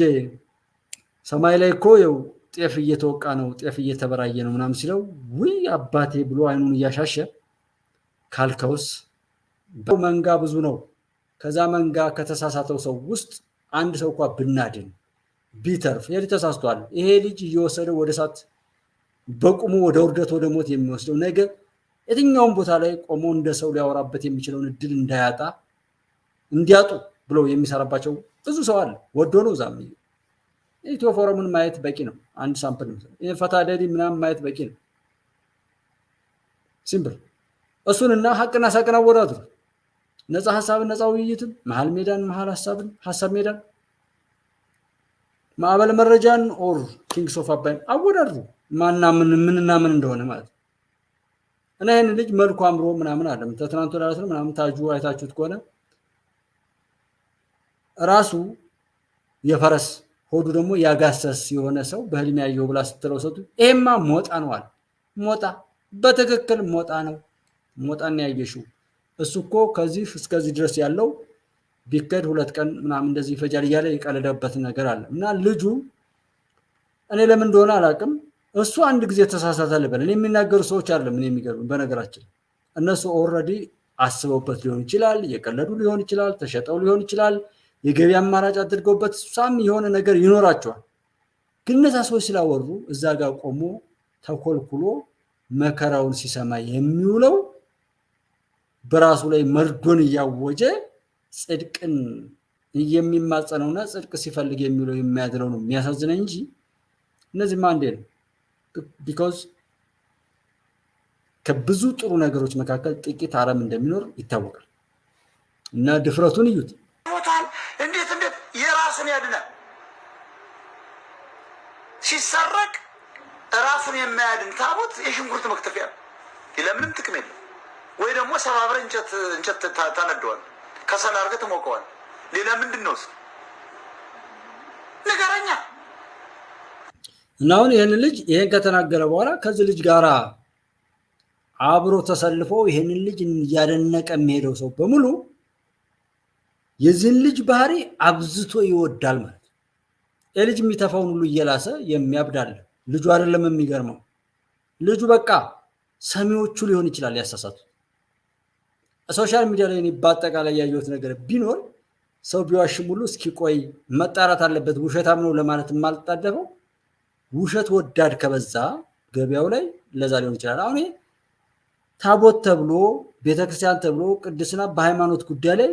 ሰማይ ላይ እኮ ያው ጤፍ እየተወቃ ነው፣ ጤፍ እየተበራየ ነው ምናምን ሲለው ውይ አባቴ ብሎ አይኑን እያሻሸ ካልከውስ መንጋ ብዙ ነው። ከዛ መንጋ ከተሳሳተው ሰው ውስጥ አንድ ሰው እንኳን ብናድን ቢተርፍ ይሄ ተሳስቷል። ይሄ ልጅ እየወሰደ ወደ እሳት በቁሙ ወደ ውርደት ወደ ሞት የሚወስደው ነገር የትኛውም ቦታ ላይ ቆሞ እንደ ሰው ሊያወራበት የሚችለውን እድል እንዲያጡ ብሎ የሚሰራባቸው ብዙ ሰው አለ። ወዶ ነው ዛም ኢትዮ ፎረምን ማየት በቂ ነው። አንድ ሳምፕል ነው። ፈታ ደዲ ምናምን ማየት በቂ ነው። ሲምፕል እሱንና ሀቅና ሳቅን አወዳድሩ። ነፃ ሀሳብን ነፃ ውይይትን፣ መሀል ሜዳን መሀል ሀሳብን ሀሳብ ሜዳን፣ ማዕበል መረጃን ኦር ኪንግስ ኦፍ አባይን አወዳድሩ። ማና ምንና ምን እንደሆነ ማለት ነው። እና ይህን ልጅ መልኩ አምሮ ምናምን አለ ተትናንት ወዳለት ነው ምናምን ታጁ አይታችሁት ከሆነ ራሱ የፈረስ ሆዱ ደግሞ ያጋሰስ የሆነ ሰው በህልም ያየው ብላ ስትለው ሰጡ ይሄማ ሞጣ ነው አለ። ሞጣ በትክክል ሞጣ ነው። ሞጣን ያየሽው እሱ እኮ ከዚህ እስከዚህ ድረስ ያለው ቢከድ 2 ቀን ምናምን እንደዚህ ይፈጃል እያለ የቀለደበት ነገር አለ። እና ልጁ እኔ ለምን እንደሆነ አላውቅም እሱ አንድ ጊዜ ተሳሳተ ልበል። እኔ የሚናገሩ ሰዎች አይደለም እኔ የሚገርም በነገራችን እነሱ ኦልሬዲ አስበውበት ሊሆን ይችላል፣ የቀለዱ ሊሆን ይችላል፣ ተሸጠው ሊሆን ይችላል፣ የገቢ አማራጭ አድርገውበት ሳም የሆነ ነገር ይኖራቸዋል። ግን እነዛ ሰዎች ስላወሩ እዛ ጋር ቆሞ ተኮልኩሎ መከራውን ሲሰማ የሚውለው በራሱ ላይ መርዶን እያወጀ ጽድቅን የሚማጸነውና ጽድቅ ሲፈልግ የሚውለው የሚያድረው ነው የሚያሳዝነኝ እንጂ እነዚህማ አንዴ ነው። ቢኮዝ ከብዙ ጥሩ ነገሮች መካከል ጥቂት አረም እንደሚኖር ይታወቃል። እና ድፍረቱን እዩት። እንዴት የራሱን ያድናል። ሲሰረቅ ራሱን የማያድን ታቦት የሽንኩርት መክተፊያ ለምንም ጥቅም የለም። ወይ ደግሞ ሰባብረ እንጨት ታነደዋል፣ ከሰል አድርገህ ትሞቀዋል። ሌላ ምንድን ነው ንገረኛ። እና አሁን ይሄን ከተናገረ በኋላ ከዚህ ልጅ ጋር አብሮ ተሰልፎ ይሄንን ልጅ እያደነቀ የሚሄደው ሰው በሙሉ የዚህን ልጅ ባህሪ አብዝቶ ይወዳል ማለት ነው። የልጅ የሚተፋውን ሁሉ እየላሰ የሚያብዳል ልጁ አይደለም። የሚገርመው ልጁ በቃ ሰሚዎቹ ሊሆን ይችላል ያሳሳቱ። ሶሻል ሚዲያ ላይ በአጠቃላይ ያየሁት ነገር ቢኖር ሰው ቢዋሽም ሁሉ እስኪ ቆይ መጣራት አለበት ውሸታም ነው ለማለት የማልጣደፈው ውሸት ወዳድ ከበዛ ገበያው ላይ ለዛ ሊሆን ይችላል። አሁን ታቦት ተብሎ ቤተክርስቲያን ተብሎ ቅድስና በሃይማኖት ጉዳይ ላይ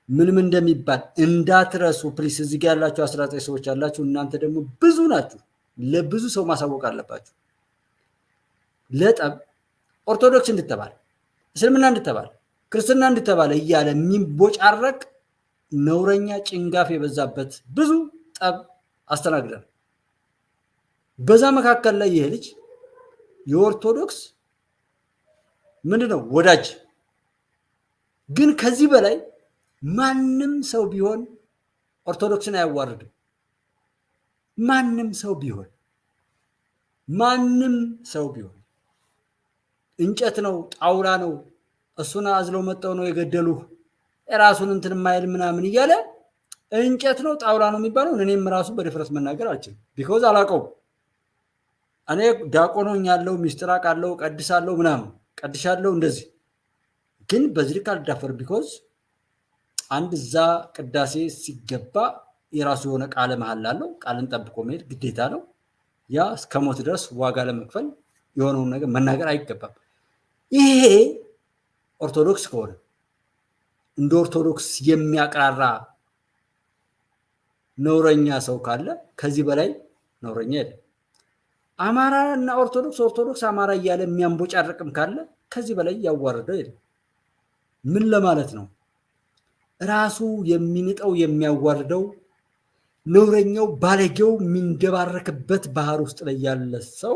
ምንም እንደሚባል እንዳትረሱ ፕሊስ። እዚህ ጋር ያላችሁ 19 ሰዎች ያላችሁ እናንተ ደግሞ ብዙ ናችሁ። ለብዙ ሰው ማሳወቅ አለባችሁ። ለጠብ ኦርቶዶክስ እንድተባለ እስልምና እንድተባለ ክርስትና እንድተባለ እያለ የሚቦጫረቅ ነውረኛ ጭንጋፍ የበዛበት ብዙ ጠብ አስተናግደን በዛ መካከል ላይ ይሄ ልጅ የኦርቶዶክስ ምንድነው ወዳጅ ግን ከዚህ በላይ ማንም ሰው ቢሆን ኦርቶዶክስን አያዋርድም። ማንም ሰው ቢሆን እንጨት ነው ጣውላ ነው እሱን አዝለው መጣው ነው የገደሉህ ራሱን እንትን ማይል ምናምን እያለ እንጨት ነው ጣውላ ነው የሚባለው እኔም ራሱ በድፍረት መናገር አልችልም። ቢኮዝ አላቀው እኔ ዲያቆኖኝ ያለው ሚስጥራቅ አለው ቀድሳለው ምናምን ቀድሻለው እንደዚህ ግን በዚህ ልክ አልዳፈር። ቢኮዝ አንድ እዛ ቅዳሴ ሲገባ የራሱ የሆነ ቃለ መሐላ አለው። ቃልን ጠብቆ መሄድ ግዴታ ነው። ያ እስከ ሞት ድረስ ዋጋ ለመክፈል የሆነውን ነገር መናገር አይገባም። ይሄ ኦርቶዶክስ ከሆነ እንደ ኦርቶዶክስ የሚያቀራራ ነውረኛ ሰው ካለ ከዚህ በላይ ነውረኛ የለም። አማራ እና ኦርቶዶክስ አማራ እያለ የሚያንቦጫርቅም ካለ ከዚህ በላይ ያዋረደው የለም። ምን ለማለት ነው? ራሱ የሚንጠው የሚያዋርደው ነውረኛው ባለጌው የሚንደባረክበት ባህር ውስጥ ላይ ያለ ሰው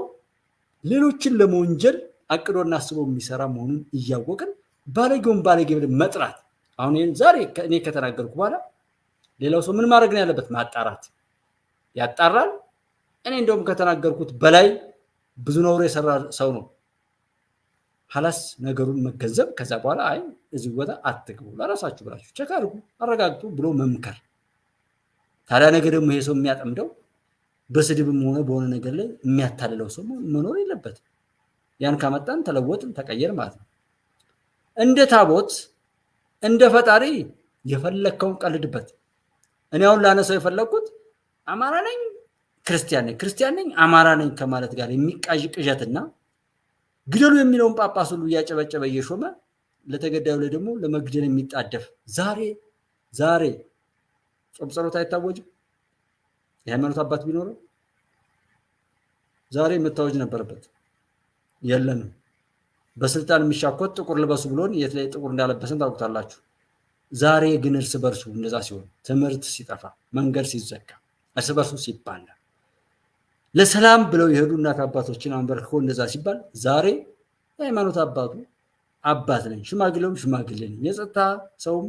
ሌሎችን ለመወንጀል አቅዶና አስቦ የሚሰራ መሆኑን እያወቅን ባለጌውን ባለጌ ብለን መጥራት። አሁን ይሄን ዛሬ እኔ ከተናገርኩ በኋላ ሌላው ሰው ምን ማድረግ ነው ያለበት? ማጣራት። ያጣራል። እኔ እንደውም ከተናገርኩት በላይ ብዙ ነውር የሰራ ሰው ነው። ሐላስ ነገሩን መገንዘብ ከዛ በኋላ አይ እዚህ ቦታ አትግቡ፣ ለራሳችሁ ብላችሁ ቸክ አድርጉ፣ አረጋግጡ ብሎ መምከር። ታዲያ ነገር ደግሞ ይሄ ሰው የሚያጠምደው በስድብም ሆነ በሆነ ነገር ላይ የሚያታልለው ሰው መኖር የለበትም። ያን ካመጣን ተለወጥን ተቀየር ማለት ነው። እንደ ታቦት እንደ ፈጣሪ የፈለከውን ቀልድበት። እኔ አሁን ላነሳው የፈለኩት አማራ ነኝ ክርስቲያን ነኝ አማራ ነኝ ከማለት ጋር የሚቃዥ ቅዠትና ግደሉ የሚለውን ጳጳስ ሁሉ እያጨበጨበ እየሾመ ለተገዳዩ ላይ ደግሞ ለመግደል የሚጣደፍ ዛሬ ጾም ጸሎት አይታወጅም? የሃይማኖት አባት ቢኖረው ዛሬ መታወጅ ነበረበት። የለንም። በስልጣን የሚሻኮት ጥቁር ልበሱ ብሎን የት ላይ ጥቁር እንዳለበሰን ታውቁታላችሁ። ዛሬ ግን እርስ በርሱ እንደዛ ሲሆን፣ ትምህርት ሲጠፋ፣ መንገድ ሲዘጋ፣ እርስ በርሱ ሲባላ፣ ለሰላም ብለው የሄዱ እናት አባቶችን አንበርክኮ እንደዛ ሲባል ዛሬ የሃይማኖት አባቱ አባት ነኝ፣ ሽማግሌውም ሽማግሌ ነኝ፣ የጸጥታ ሰውም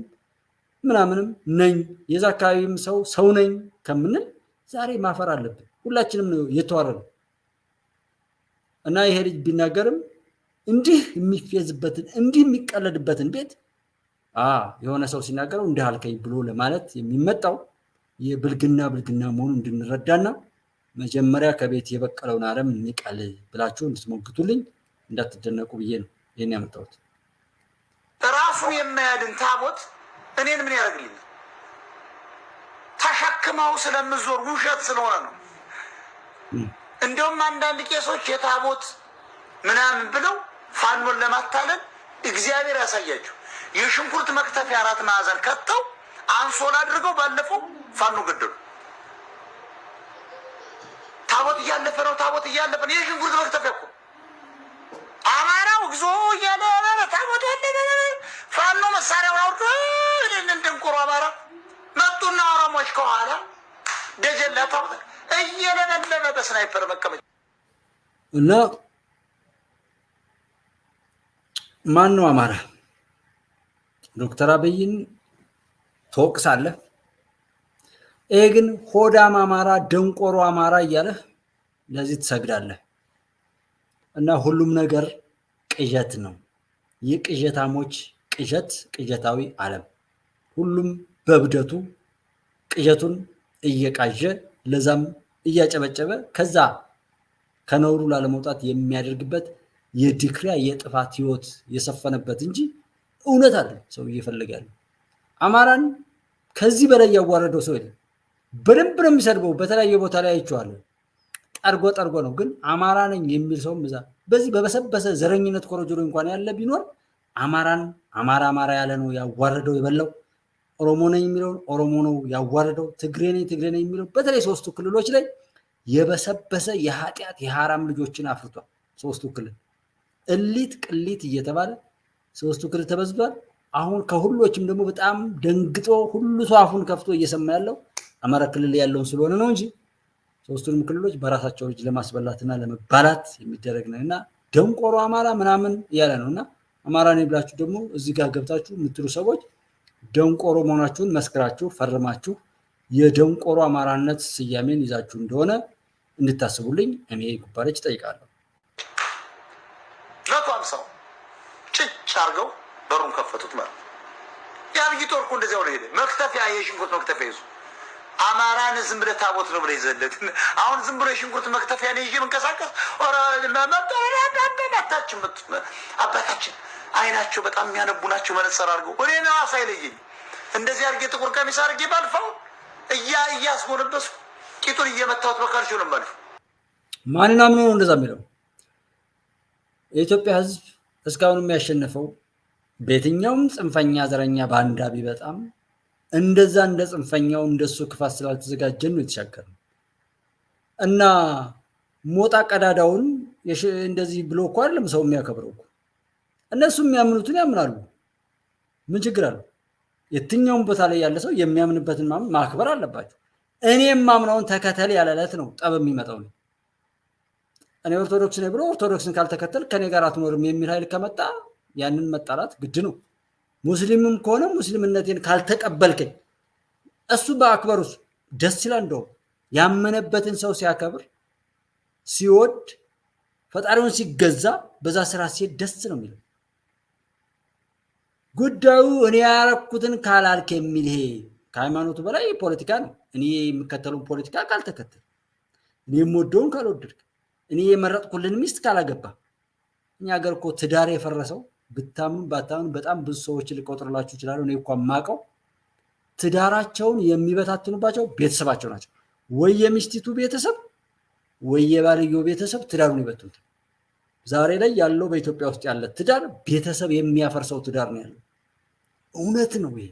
ምናምንም ነኝ፣ የዛ አካባቢም ሰው ነኝ ከምንል ዛሬ ማፈር አለብን። ሁላችንም ነው የተዋረነው እና ይሄ ልጅ ቢናገርም እንዲህ የሚፈዝበትን እንዲህ የሚቀለድበትን ቤት የሆነ ሰው ሲናገረው እንዲህ አልከኝ ብሎ ለማለት የሚመጣው የብልግና መሆኑን እንድንረዳና መጀመሪያ ከቤት የበቀለውን አረም ንቀል ብላችሁ እንድትሞግቱልኝ እንዳትደነቁ ብዬ ነው ይሄን ያመጣሁት። ራሱን የማያድን ታቦት እኔን ምን ያደርግልኝ? ተሸክመው ስለምዞር ውሸት ስለሆነ ነው። እንደውም አንዳንድ ቄሶች የታቦት ምናምን ብለው ፋኖን ለማታለል እግዚአብሔር ያሳያቸው የሽንኩርት መክተፊያ 4 ማዕዘን ከተው አንሶላ አድርገው ባለፈው ፋኖ ገደሉ። ታቦት እያለፈ ነው የሽንኩርት መክተፊያ እኮ አማራው ግዞ እያለ ታቦት ያለ ፋኖ መሳሪያውን አውርዶ እንደንቆሮ አማራ መጡና ኦሮሞች ከኋላ ደጀላ ታቦት እየለመለመ በስናይፐር መቀመጫ እና ማን ነው አማራ? ዶክተር አብይን ትወቅሳለህ። ይሄ ግን ሆዳም አማራ ደንቆሮ አማራ እያለህ ለዚህ ትሰግዳለህ። እና ሁሉም ነገር ቅዠት ነው። የቅዠታሞች ቅዠት፣ ቅዠታዊ ዓለም። ሁሉም በብደቱ ቅዠቱን እየቃዠ ለዛም እያጨበጨበ ከዛ ከነውሩ ላለመውጣት የሚያደርግበት የድክሪያ የጥፋት ህይወት የሰፈነበት እንጂ እውነት አይደለም። ሰው እየፈለገ ያለው አማራን ከዚህ በላይ ያዋረደው ሰው የለም። በደንብ ነው የሚሰድበው። በተለያየ ቦታ ላይ አይቼዋለሁ። ጠርጎ ነው። ግን አማራ ነኝ የሚል ሰው በዚህ በበሰበሰ ዘረኝነት ኮረጆሮ እንኳን ያለ ቢኖር አማራን አማራ ያለ ነው ያዋረደው የበላው። ኦሮሞ ነኝ የሚለውን ኦሮሞ ነው ያዋረደው። ትግሬ ነኝ የሚለው በተለይ 3ቱ ክልሎች ላይ የበሰበሰ የኃጢአት የሐራም ልጆችን አፍርቷል። 3ቱ ክልል እሊት ቅሊት እየተባለ ሶስቱ ክልል ተበዝቷል። አሁን ከሁሎችም ደግሞ በጣም ደንግጦ ሁሉ ሰው አፉን ከፍቶ እየሰማ ያለው አማራ ክልል ያለውን ስለሆነ ነው እንጂ ሶስቱንም ክልሎች በራሳቸው ልጅ ለማስበላትና ለመባላት የሚደረግ ነውና ደንቆሮ አማራ ምናምን እያለ ነውና አማራ ነኝ ብላችሁ ደግሞ እዚህ ጋር ገብታችሁ የምትሉ ሰዎች ደንቆሮ መሆናችሁን መስክራችሁ ፈርማችሁ የደንቆሮ አማራነት ስያሜን ይዛችሁ እንደሆነ እንድታስቡልኝ እኔ ጉባኤች ጠይቃለሁ። 150 ጭጭ አድርገው በሩን ከፈቱት ማለት የአብይ ጦር እኮ እንደዚያው ነው ሄደ። መክተፊያ የሽንኩርት መክተፊያ ይዙ አማራን ዝም ብለህ ታቦት ነው ብለህ ይዘለት አሁን ዝም ብሎ የሽንኩርት መክተፊያ ነው ይዤ መንቀሳቀስ አባታችን አይናቸው በጣም የሚያነቡ ናቸው። መነጽር አድርገው ወደ እኔ ራሱ አይለየኝ እንደዚህ አድርጌ ጥቁር ቀሚስ አድርጌ ባልፈው እያስጎነበሱ ቂጡን እየመታሁት በካልሲዮ ነው ማለት ማንና ምን ነው እንደዛ የሚለው? የኢትዮጵያ ሕዝብ እስካሁን የሚያሸንፈው በየትኛውም ጽንፈኛ ዘረኛ ባንዳ ቢበጣም እንደዛ እንደ ጽንፈኛው እንደሱ ክፋት ስላልተዘጋጀን ነው የተሻገረው እና ሞጣ ቀዳዳውን እንደዚህ ብሎ እኮ አይደለም ሰው የሚያከብረው እኮ እነሱ የሚያምኑትን ያምናሉ። ምን ችግር አለው? የትኛውም ቦታ ላይ ያለ ሰው የሚያምንበትን ማክበር አለባቸው። እኔም ማምናውን ተከተል ያለለት ነው ጠብ የሚመጣው ነው። እኔ ኦርቶዶክስ ነኝ ብሎ ኦርቶዶክስን ካልተከተል ከኔ ጋር አትኖርም የሚል ኃይል ከመጣ ያንን መጣላት ግድ ነው። ሙስሊምም ከሆነ ሙስሊምነቴን ካልተቀበልከኝ እሱ በአክበሩስ ደስ ይላል። እንደው ያመነበትን ሰው ሲያከብር ሲወድ ፈጣሪውን ሲገዛ በዛ ስራ ሲሄድ ደስ ነው የሚለው። ጉዳዩ እኔ ያረኩትን ካላልክ የሚል ይሄ ከሃይማኖቱ በላይ ፖለቲካ ነው። እኔ የምከተለውን ፖለቲካ ካልተከተል እኔ የምወደውን ካልወደድክ እኔ የመረጥኩልን ሚስት ካላገባ እኛ ሀገር እኮ ትዳር የፈረሰው ብታምን ባታምን በጣም ብዙ ሰዎች ልቆጥርላችሁ ይችላሉ። እኔ እንኳን ማቀው ትዳራቸውን የሚበታትኑባቸው ቤተሰባቸው ናቸው። ወይ የሚስቲቱ ቤተሰብ ወይ የባልየው ቤተሰብ ትዳሩን ይበትኑት። ዛሬ ላይ ያለው በኢትዮጵያ ውስጥ ያለ ትዳር ቤተሰብ የሚያፈርሰው ትዳር ነው ያለው። እውነት ነው። ይሄ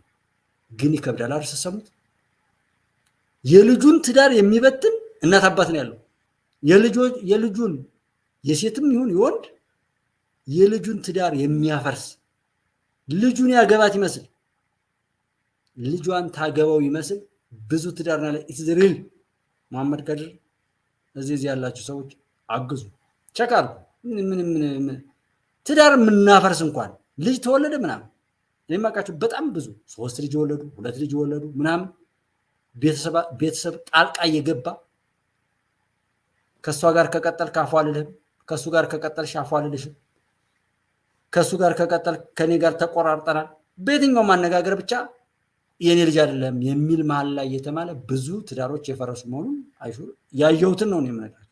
ግን ይከብዳል። አርሰሰሙት የልጁን ትዳር የሚበትን እናት አባት ነው ያለው። የልጁን የሴትም ይሁን ይወንድ የልጁን ትዳር የሚያፈርስ ልጁን ያገባት ይመስል ልጇን ታገባው ይመስል ብዙ ትዳር ነው። ኢትስ ሪል መሐመድ ከድር እዚህ ያላችሁ ሰዎች አግዙ፣ ቸክ አድርጉ። ምን ትዳር የምናፈርስ እንኳን ልጅ ተወለደ ምናምን እኔ የማውቃቸው በጣም ብዙ 3 ልጅ ወለዱ 2 ልጅ ወለዱ ምናምን ቤተሰብ ጣልቃ እየገባ ከሷ ጋር ከቀጠል ካፏ አልልህም፣ ከሱ ጋር ከቀጠል ሻፏ አልልሽም፣ ከሱ ጋር ከቀጠል ከኔ ጋር ተቆራርጠናል፣ በየትኛው ማነጋገር ብቻ የኔ ልጅ አይደለም የሚል መሀል ላይ እየተማለ ብዙ ትዳሮች የፈረሱ መሆኑን አይሹር ያየሁትን ነው የምነግራችሁ።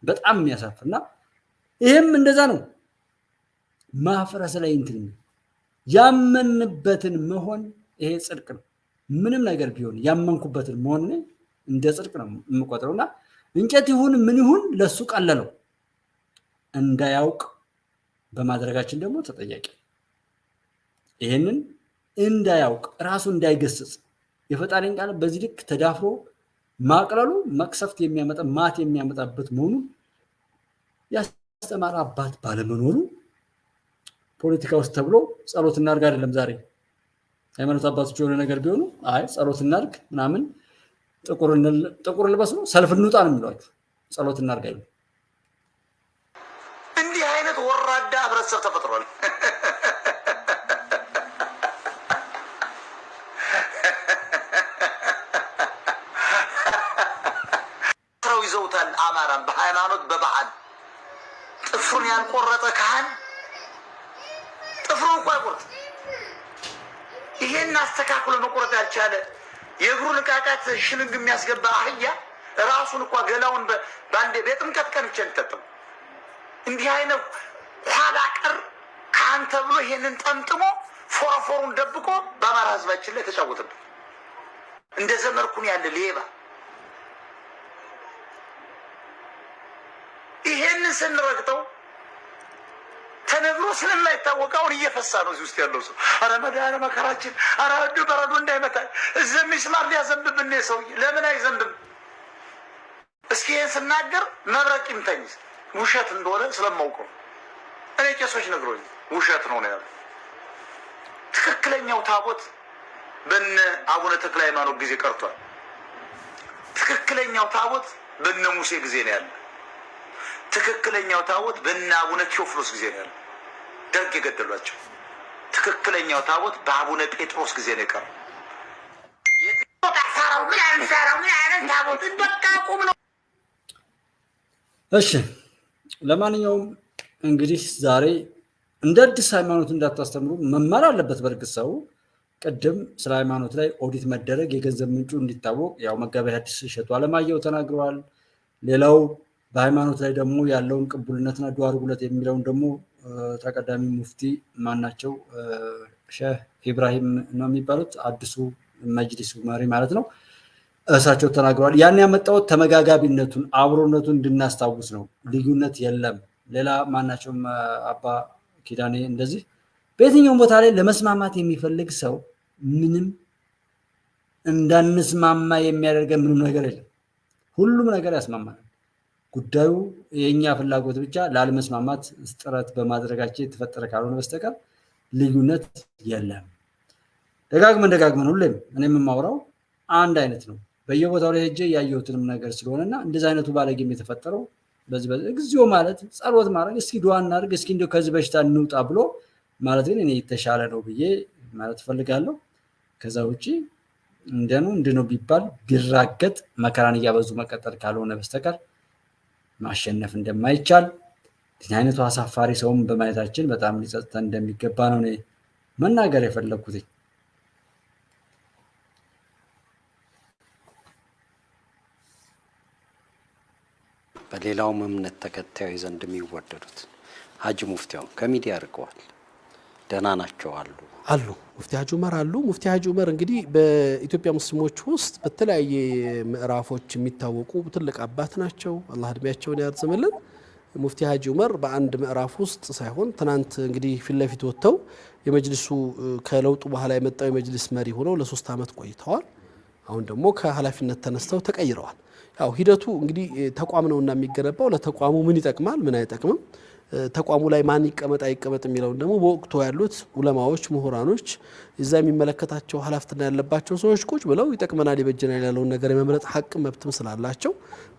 በጣም የሚያሳፍርና ይሄም እንደዛ ነው። ማፍረስ ላይ እንትን ያመንበትን መሆን ይሄ ጽድቅ ነው። ምንም ነገር ቢሆን ያመንኩበትን መሆን እንደ ጽድቅ ነው የምቆጥረውና እንጨት ይሁን ምን ይሁን ለሱ ቀለለው እንዳያውቅ በማድረጋችን ደግሞ ተጠያቂ ይሄንን እንዳያውቅ ራሱ እንዳይገስጽ የፈጣሪን ቃል በዚህ ልክ ተዳፍሮ ማቅለሉ መቅሰፍት የሚያመጣ ማት የሚያመጣበት መሆኑን ያስተማረ አባት ባለመኖሩ ፖለቲካ ውስጥ ተብሎ ጸሎት እናድርግ አይደለም። ዛሬ ሃይማኖት አባቶች የሆነ ነገር ቢሆኑ አይ ጸሎት እናድርግ ምናምን ጥቁር ልበስ ነው ሰልፍ እንውጣ ነው የሚሏችሁ። ጸሎት እናድርግ አይሉ። እንዲህ አይነት ወራዳ ህብረተሰብ ተፈጥሯል። ይዘውታል አማራን በሃይማኖት በባህል ጥፍሩን ያልቆረጠ ካህን ጥፍሩን እንኳን አይቆርጥ። ይሄን አስተካክሎ መቆረጥ ያልቻለ የእግሩን ቃቃት ሽልንግ የሚያስገባ አህያ ራሱን እንኳን ገላውን በአንዴ በጥምቀት ቀን ብቻ እንተጥም። እንዲህ አይነት ኋላ ቀር ካህን ተብሎ ይሄንን ጠምጥሞ ፎረፎሩን ደብቆ በአማራ ህዝባችን ላይ ተጫወተበት። እንደ ዘመርኩን ያለ ሌባ ይሄንን ስንረግጠው ተነግሮ ስለማይታወቅ አሁን እየፈሳ ነው እዚህ ውስጥ ያለው ሰው። አረ መዳነ መከራችን፣ አረ በረዶ እንዳይመታ እዚህ ሚስማር ሊያዘንብብን ሰውዬ ለምን አይዘንብም? እስኪ ይሄን ስናገር መብረቅ ይምታኝ ውሸት እንደሆነ ስለማውቀው እኔ ቄሶች ነግሮኝ ውሸት ነው ያሉ። ትክክለኛው ታቦት በነ አቡነ ተክለ ሃይማኖት ጊዜ ቀርቷል። ትክክለኛው ታቦት በነ ሙሴ ጊዜ ነው ያለ። ትክክለኛው ታቦት በነ አቡነ ቴዎፍሎስ ጊዜ ነው ያለ። ደርግ የገደሏቸው። ትክክለኛው ታቦት በአቡነ ጴጥሮስ ጊዜ ነው የቀረው። እሺ ለማንኛውም እንግዲህ ዛሬ እንደ አዲስ ሃይማኖት እንዳታስተምሩ መማር አለበት። በርግጥ ሰው ቅድም ስለ ሃይማኖት ላይ ኦዲት መደረግ የገንዘብ ምንጩ እንዲታወቅ ያው መጋቤ ሐዲስ እሸቱ አለማየሁ ተናግረዋል። ሌላው በሃይማኖት ላይ ደግሞ ያለውን ቅቡልነትና ዱዓ አድርጉለት የሚለውን ደግሞ ተቀዳሚ ሙፍቲ ማናቸው ሼህ ኢብራሂም ነው የሚባሉት አዲሱ መጅሊሱ መሪ ማለት ነው። እሳቸው ተናግረዋል። ያን ያመጣው ተመጋጋቢነቱን አብሮነቱን እንድናስታውስ ነው። ልዩነት የለም። ሌላ ማናቸውም አባ ኪዳኔ እንደዚህ በየትኛውም ቦታ ላይ ለመስማማት የሚፈልግ ሰው ምንም እንዳንስማማ የሚያደርገን ምንም ነገር የለም። ሁሉም ነገር ያስማማናል። ጉዳዩ የኛ ፍላጎት ብቻ ላለመስማማት ጥረት በማድረጋችን የተፈጠረ ካልሆነ በስተቀር ልዩነት የለም። ደጋግመን ሁሌም እኔ የምማውራው አንድ አይነት ነው። በየቦታው ላይ ሄጄ ያየሁትንም ነገር ስለሆነና እንደዚህ አይነቱ ባለጌም የተፈጠረው በዚህ እግዚኦ ማለት ጸሎት ማድረግ እስኪ ዱዓ እናድርግ እስኪ እንደው ከዚህ በሽታ እንውጣ ብሎ ማለት ግን እኔ የተሻለ ነው ብዬ ማለት ፈልጋለሁ። ከዛ ውጪ እንደነው ቢባል ቢራገጥ መከራን እያበዙ መቀጠል ካልሆነ በስተቀር ማሸነፍ እንደማይቻል ይህ አይነቱ አሳፋሪ ሰውም በማየታችን በጣም ሊጸጽተን እንደሚገባ ነው እኔ መናገር የፈለኩት። በሌላው እምነት ተከታዮች ዘንድ የሚወደዱት ሀጂ ሙፍቲው ከሚዲያ ርቀዋል። ደህና ናቸው አሉ ሙፍቲ ሀጂ ዑመር አሉ። ሙፍቲ ሀጂ ዑመር እንግዲህ በኢትዮጵያ ሙስሊሞች ውስጥ በተለያየ ምዕራፎች የሚታወቁ ትልቅ አባት ናቸው። አላህ እድሜያቸውን ያርዝምልን። ሙፍቲ ሀጂ ዑመር በአንድ ምዕራፍ ውስጥ ሳይሆን ትናንት እንግዲህ ፊት ለፊት ወጥተው የመጅሊሱ ከለውጡ በኋላ የመጣው የመጅሊስ መሪ ሆነው ለ3 ዓመት ቆይተዋል። አሁን ደግሞ ከኃላፊነት ተነስተው ተቀይረዋል። ያው ሂደቱ እንግዲህ ተቋም ነውና የሚገነባው ለተቋሙ ምን ይጠቅማል ምን አይጠቅምም፣ ተቋሙ ላይ ማን ይቀመጥ አይቀመጥ የሚለውን ደግሞ በወቅቱ ያሉት ዑለማዎች ምሁራኖች እዛ የሚመለከታቸው ኃላፊነት ያለባቸው ሰዎች ቁጭ ብለው ይጠቅመናል ይበጀናል ያለውን ነገር የመምረጥ ሐቅ መብትም ስላላቸው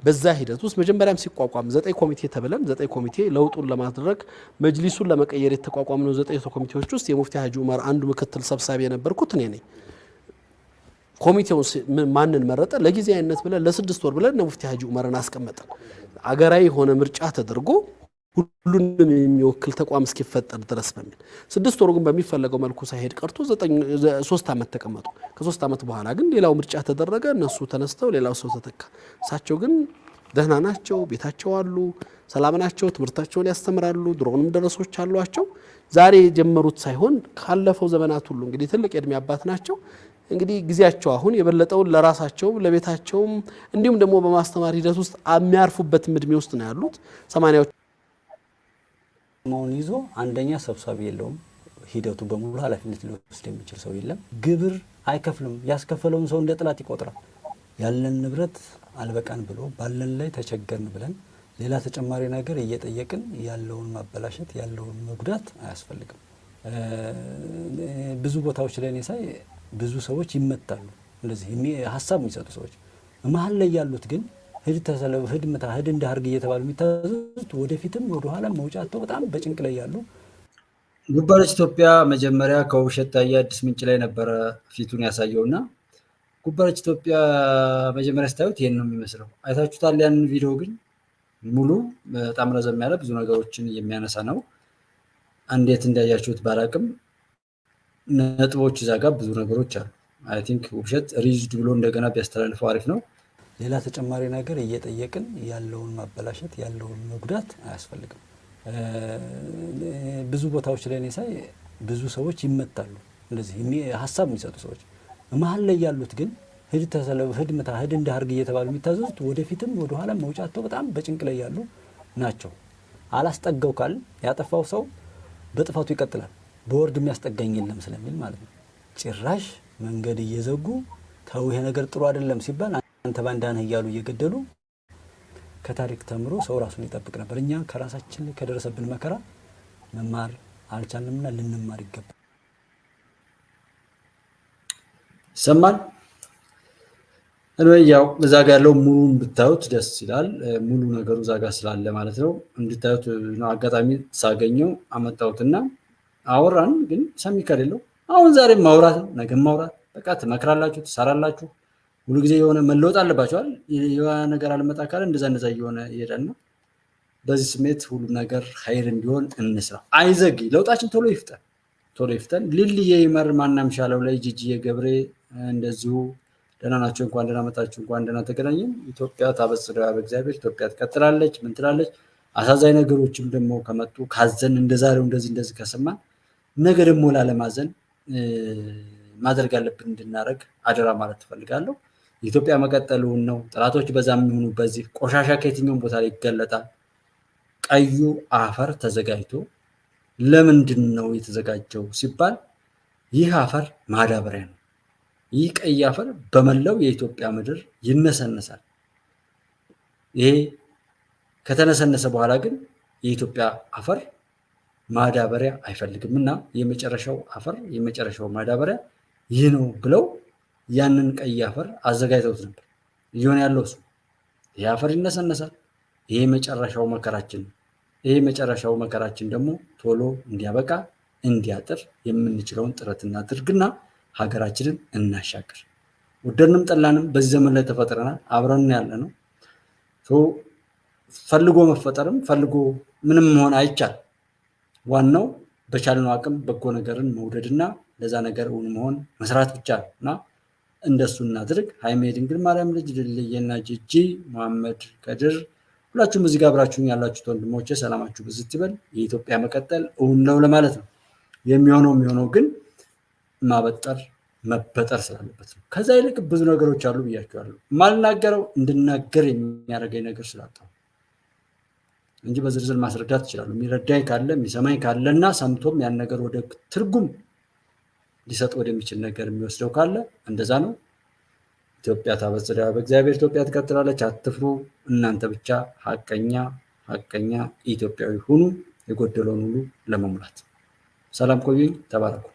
በዛ ሂደት ውስጥ መጀመሪያም ሲቋቋም 9 ኮሚቴ ተብለን 9 ኮሚቴ ለውጡን ለማድረግ መጅሊሱን ለመቀየር የተቋቋመ ነው። 9 ኮሚቴዎች ውስጥ የሙፍቲ ሀጂ ዑመር አንዱ ምክትል ሰብሳቢ የነበርኩት እኔ ነኝ። ኮሚቴውን ማንን መረጠ? ለጊዜያዊነት ብለን ለ6 ወር ብለን ሙፍቲ ሀጂ ዑመርን አስቀመጠን። አገራዊ የሆነ ምርጫ ተደርጎ ሁሉንም የሚወክል ተቋም እስኪፈጠር ድረስ በሚል 6 ወሩ ግን በሚፈለገው መልኩ ሳይሄድ ቀርቶ 3 ዓመት ተቀመጡ። ከ3 ዓመት በኋላ ግን ሌላው ምርጫ ተደረገ። እነሱ ተነስተው ሌላው ሰው ተተካ። እሳቸው ግን ደህና ናቸው፣ ቤታቸው አሉ፣ ሰላም ናቸው፣ ትምህርታቸውን ያስተምራሉ፣ ድሮንም ደረሶች አሏቸው። ዛሬ የጀመሩት ሳይሆን ካለፈው ዘመናት ሁሉ እንግዲህ ትልቅ የእድሜ አባት ናቸው። እንግዲህ ጊዜያቸው አሁን የበለጠውን ለራሳቸውም ለቤታቸውም እንዲሁም ደግሞ በማስተማር ሂደት ውስጥ የሚያርፉበትም እድሜ ውስጥ ነው ያሉት። 80ዎች መሆን ይዞ አንደኛ ሰብሳቢ የለውም። ሂደቱ በሙሉ ኃላፊነት ሊወስድ የሚችል ሰው የለም። ግብር አይከፍልም። ያስከፈለውን ሰው እንደ ጥላት ይቆጥራል። ያለን ንብረት አልበቃን ብሎ ባለን ላይ ተቸገርን ብለን ሌላ ተጨማሪ ነገር እየጠየቅን ያለውን ማበላሸት ያለውን መጉዳት አያስፈልግም። ብዙ ቦታዎች ላይ እኔ ሳይ ብዙ ሰዎች ይመታሉ። እንደዚህ ሀሳብ የሚሰጡ ሰዎች መሀል ላይ ያሉት ግን ሂድ ተሰለብ ሂድ ምታ ሂድ እንዳርግ እየተባሉ የሚታዘዙት ወደፊትም ወደ ኋላ መውጫቸው በጣም በጭንቅ ላይ ያሉ። ጉባለች ኢትዮጵያ መጀመሪያ ከውብሸት ታዬ አዲስ ምንጭ ላይ ነበረ ፊቱን ያሳየውና ጉባለች ኢትዮጵያ መጀመሪያ ስታዩት ይሄን ነው የሚመስለው። አይታችሁታል ያንን ቪዲዮ ግን ሙሉ በጣም ረዘም ያለ ብዙ ነገሮችን የሚያነሳ ነው። እንዴት እንዳያችሁት ባላቅም ነጥቦች እዛ ጋር ብዙ ነገሮች አሉ። አይ ቲንክ ውብሸት ሪዝድ ብሎ እንደገና ቢያስተላልፈው አሪፍ ነው። ሌላ ተጨማሪ ነገር እየጠየቅን ያለውን ማበላሸት ያለውን መጉዳት አያስፈልግም። ብዙ ቦታዎች ላይ እኔ ሳይ ብዙ ሰዎች ይመታሉ። እንደዚህ ሀሳብ የሚሰጡ ሰዎች መሀል ላይ ያሉት ግን ሂድ ተሰለብ ሂድ ምታ ሂድ እንዳርግ እየተባሉ የሚታዘዙት ወደፊትም ወደ ኋላ መውጫቸው በጣም በጭንቅ ላይ ያሉ ናቸው። አላስጠጋው ካል ያጠፋው ሰው በጥፋቱ ይቀጥላል። በወርድ የሚያስጠጋኝ የለም ስለሚል ማለት ነው። ጭራሽ መንገድ እየዘጉ ተው ይሄ ነገር ጥሩ አይደለም ሲባል አንተ ባንዳነህ እያሉ እየገደሉ ከታሪክ ተምሮ ሰው ራሱን ይጠብቅ ነበር። እኛ ከራሳችን ከደረሰብን መከራ መማር አልቻልንምና ልንማር ይገባል። ይሰማል። ያው እዛ ጋር ያለው ሙሉን ብታዩት ደስ ይላል። ሙሉ ነገሩ እዛ ጋር ስላለ ማለት ነው እንድታዩት ነው። አጋጣሚ ሳገኘው አመጣሁትና አወራን። ግን ሰሚ ከሌለው አሁን ዛሬ ማውራት ነገ ማውራት በቃ ትመክራላችሁ፣ ትሰራላችሁ። ሁሉ ጊዜ የሆነ መለወጥ አለባችኋል። የሆነ ነገር አልመጣ ካለ እንደዛ እየሆነ ይሄዳል ነው። በዚህ ስሜት ሁሉ ነገር ኸይር እንዲሆን እንስራ። አይዘግ ለውጣችን ቶሎ ይፍጠን። ሊልዬ ይመር ማናም ሻለው ላይ ጂጂዬ ገብሬ እንደዚሁ ደህና ናቸው። እንኳን ደህና መጣችሁ፣ እንኳን ደህና ተገናኘን። ኢትዮጵያ ታበጽሕዋ በእግዚአብሔር፣ ኢትዮጵያ ትቀጥላለች። ምን ትላለች? አሳዛኝ ነገሮችም ደግሞ ከመጡ ካዘን እንደዛሬው እንደዚህ ከሰማን ነገ ደግሞ ላለማዘን ማድረግ ያለብን እንድናደርግ አደራ ማለት ትፈልጋለሁ። የኢትዮጵያ መቀጠሉን ነው። ጠላቶች በዛም የሚሆኑ በዚህ ቆሻሻ ከየትኛውም ቦታ ላይ ይገለጣል። ቀዩ አፈር ተዘጋጅቶ ለምንድን ነው የተዘጋጀው ሲባል ይህ አፈር ማዳበሪያ ነው። ይህ ቀይ አፈር በመላው የኢትዮጵያ ምድር ይነሰነሳል። ይሄ ከተነሰነሰ በኋላ ግን የኢትዮጵያ አፈር ማዳበሪያ አይፈልግም እና የመጨረሻው አፈር የመጨረሻው ማዳበሪያ ይህ ነው ብለው ያንን ቀይ አፈር አዘጋጅተውት ነበር። እየሆነ ያለው እሱ ይህ አፈር ይነሰነሳል። ይሄ መጨረሻው መከራችን ነው። ይሄ መጨረሻው መከራችን ደግሞ ቶሎ እንዲያበቃ እንዲያጥር የምንችለውን ጥረት እናድርግና ሀገራችንን እናሻገር። ወደድንም ጠላንም በዚህ ዘመን ላይ ተፈጥረናል። አብረን ያለ ነው። ፈልጎ መፈጠርም ፈልጎ ምንም መሆን አይቻል። ዋናው በቻልነው አቅም በጎ ነገርን መውደድና ለዛ ነገር እውን መሆን መስራት ብቻ ነው እና እንደሱ እናድርግ። ሀይሜ ድንግል ማርያም ልጅ ልልየና ጂጂ መሐመድ ከድር ሁላችሁም እዚህ ጋር አብራችሁኝ ያላችሁት ወንድሞቼ ሰላማችሁ ብዝት ይበል። የኢትዮጵያ መቀጠል እውን ነው ለማለት ነው። የሚሆነው ግን ማበጠር መበጠር ስላለበት ነው። ከዛ ይልቅ ብዙ ነገሮች አሉ ብያቸዋለሁ። ማልናገረው እንድናገር የሚያደርገኝ ነገር ስላጣሁ እንጂ በዝርዝር ማስረዳት ይችላሉ። የሚረዳኝ ካለ የሚሰማኝ ካለና ሰምቶም ያን ነገር ወደ ትርጉም ሊሰጥ ወደሚችል ነገር የሚወስደው ካለ እንደዛ ነው። ኢትዮጵያ ታበጽሕዋ በእግዚአብሔር፣ ኢትዮጵያ ትቀጥላለች። አትፍሩ። እናንተ ብቻ ሀቀኛ ኢትዮጵያዊ ሁኑ፣ የጎደለውን ሁሉ ለመሙላት። ሰላም ቆዩኝ። ተባረኩ።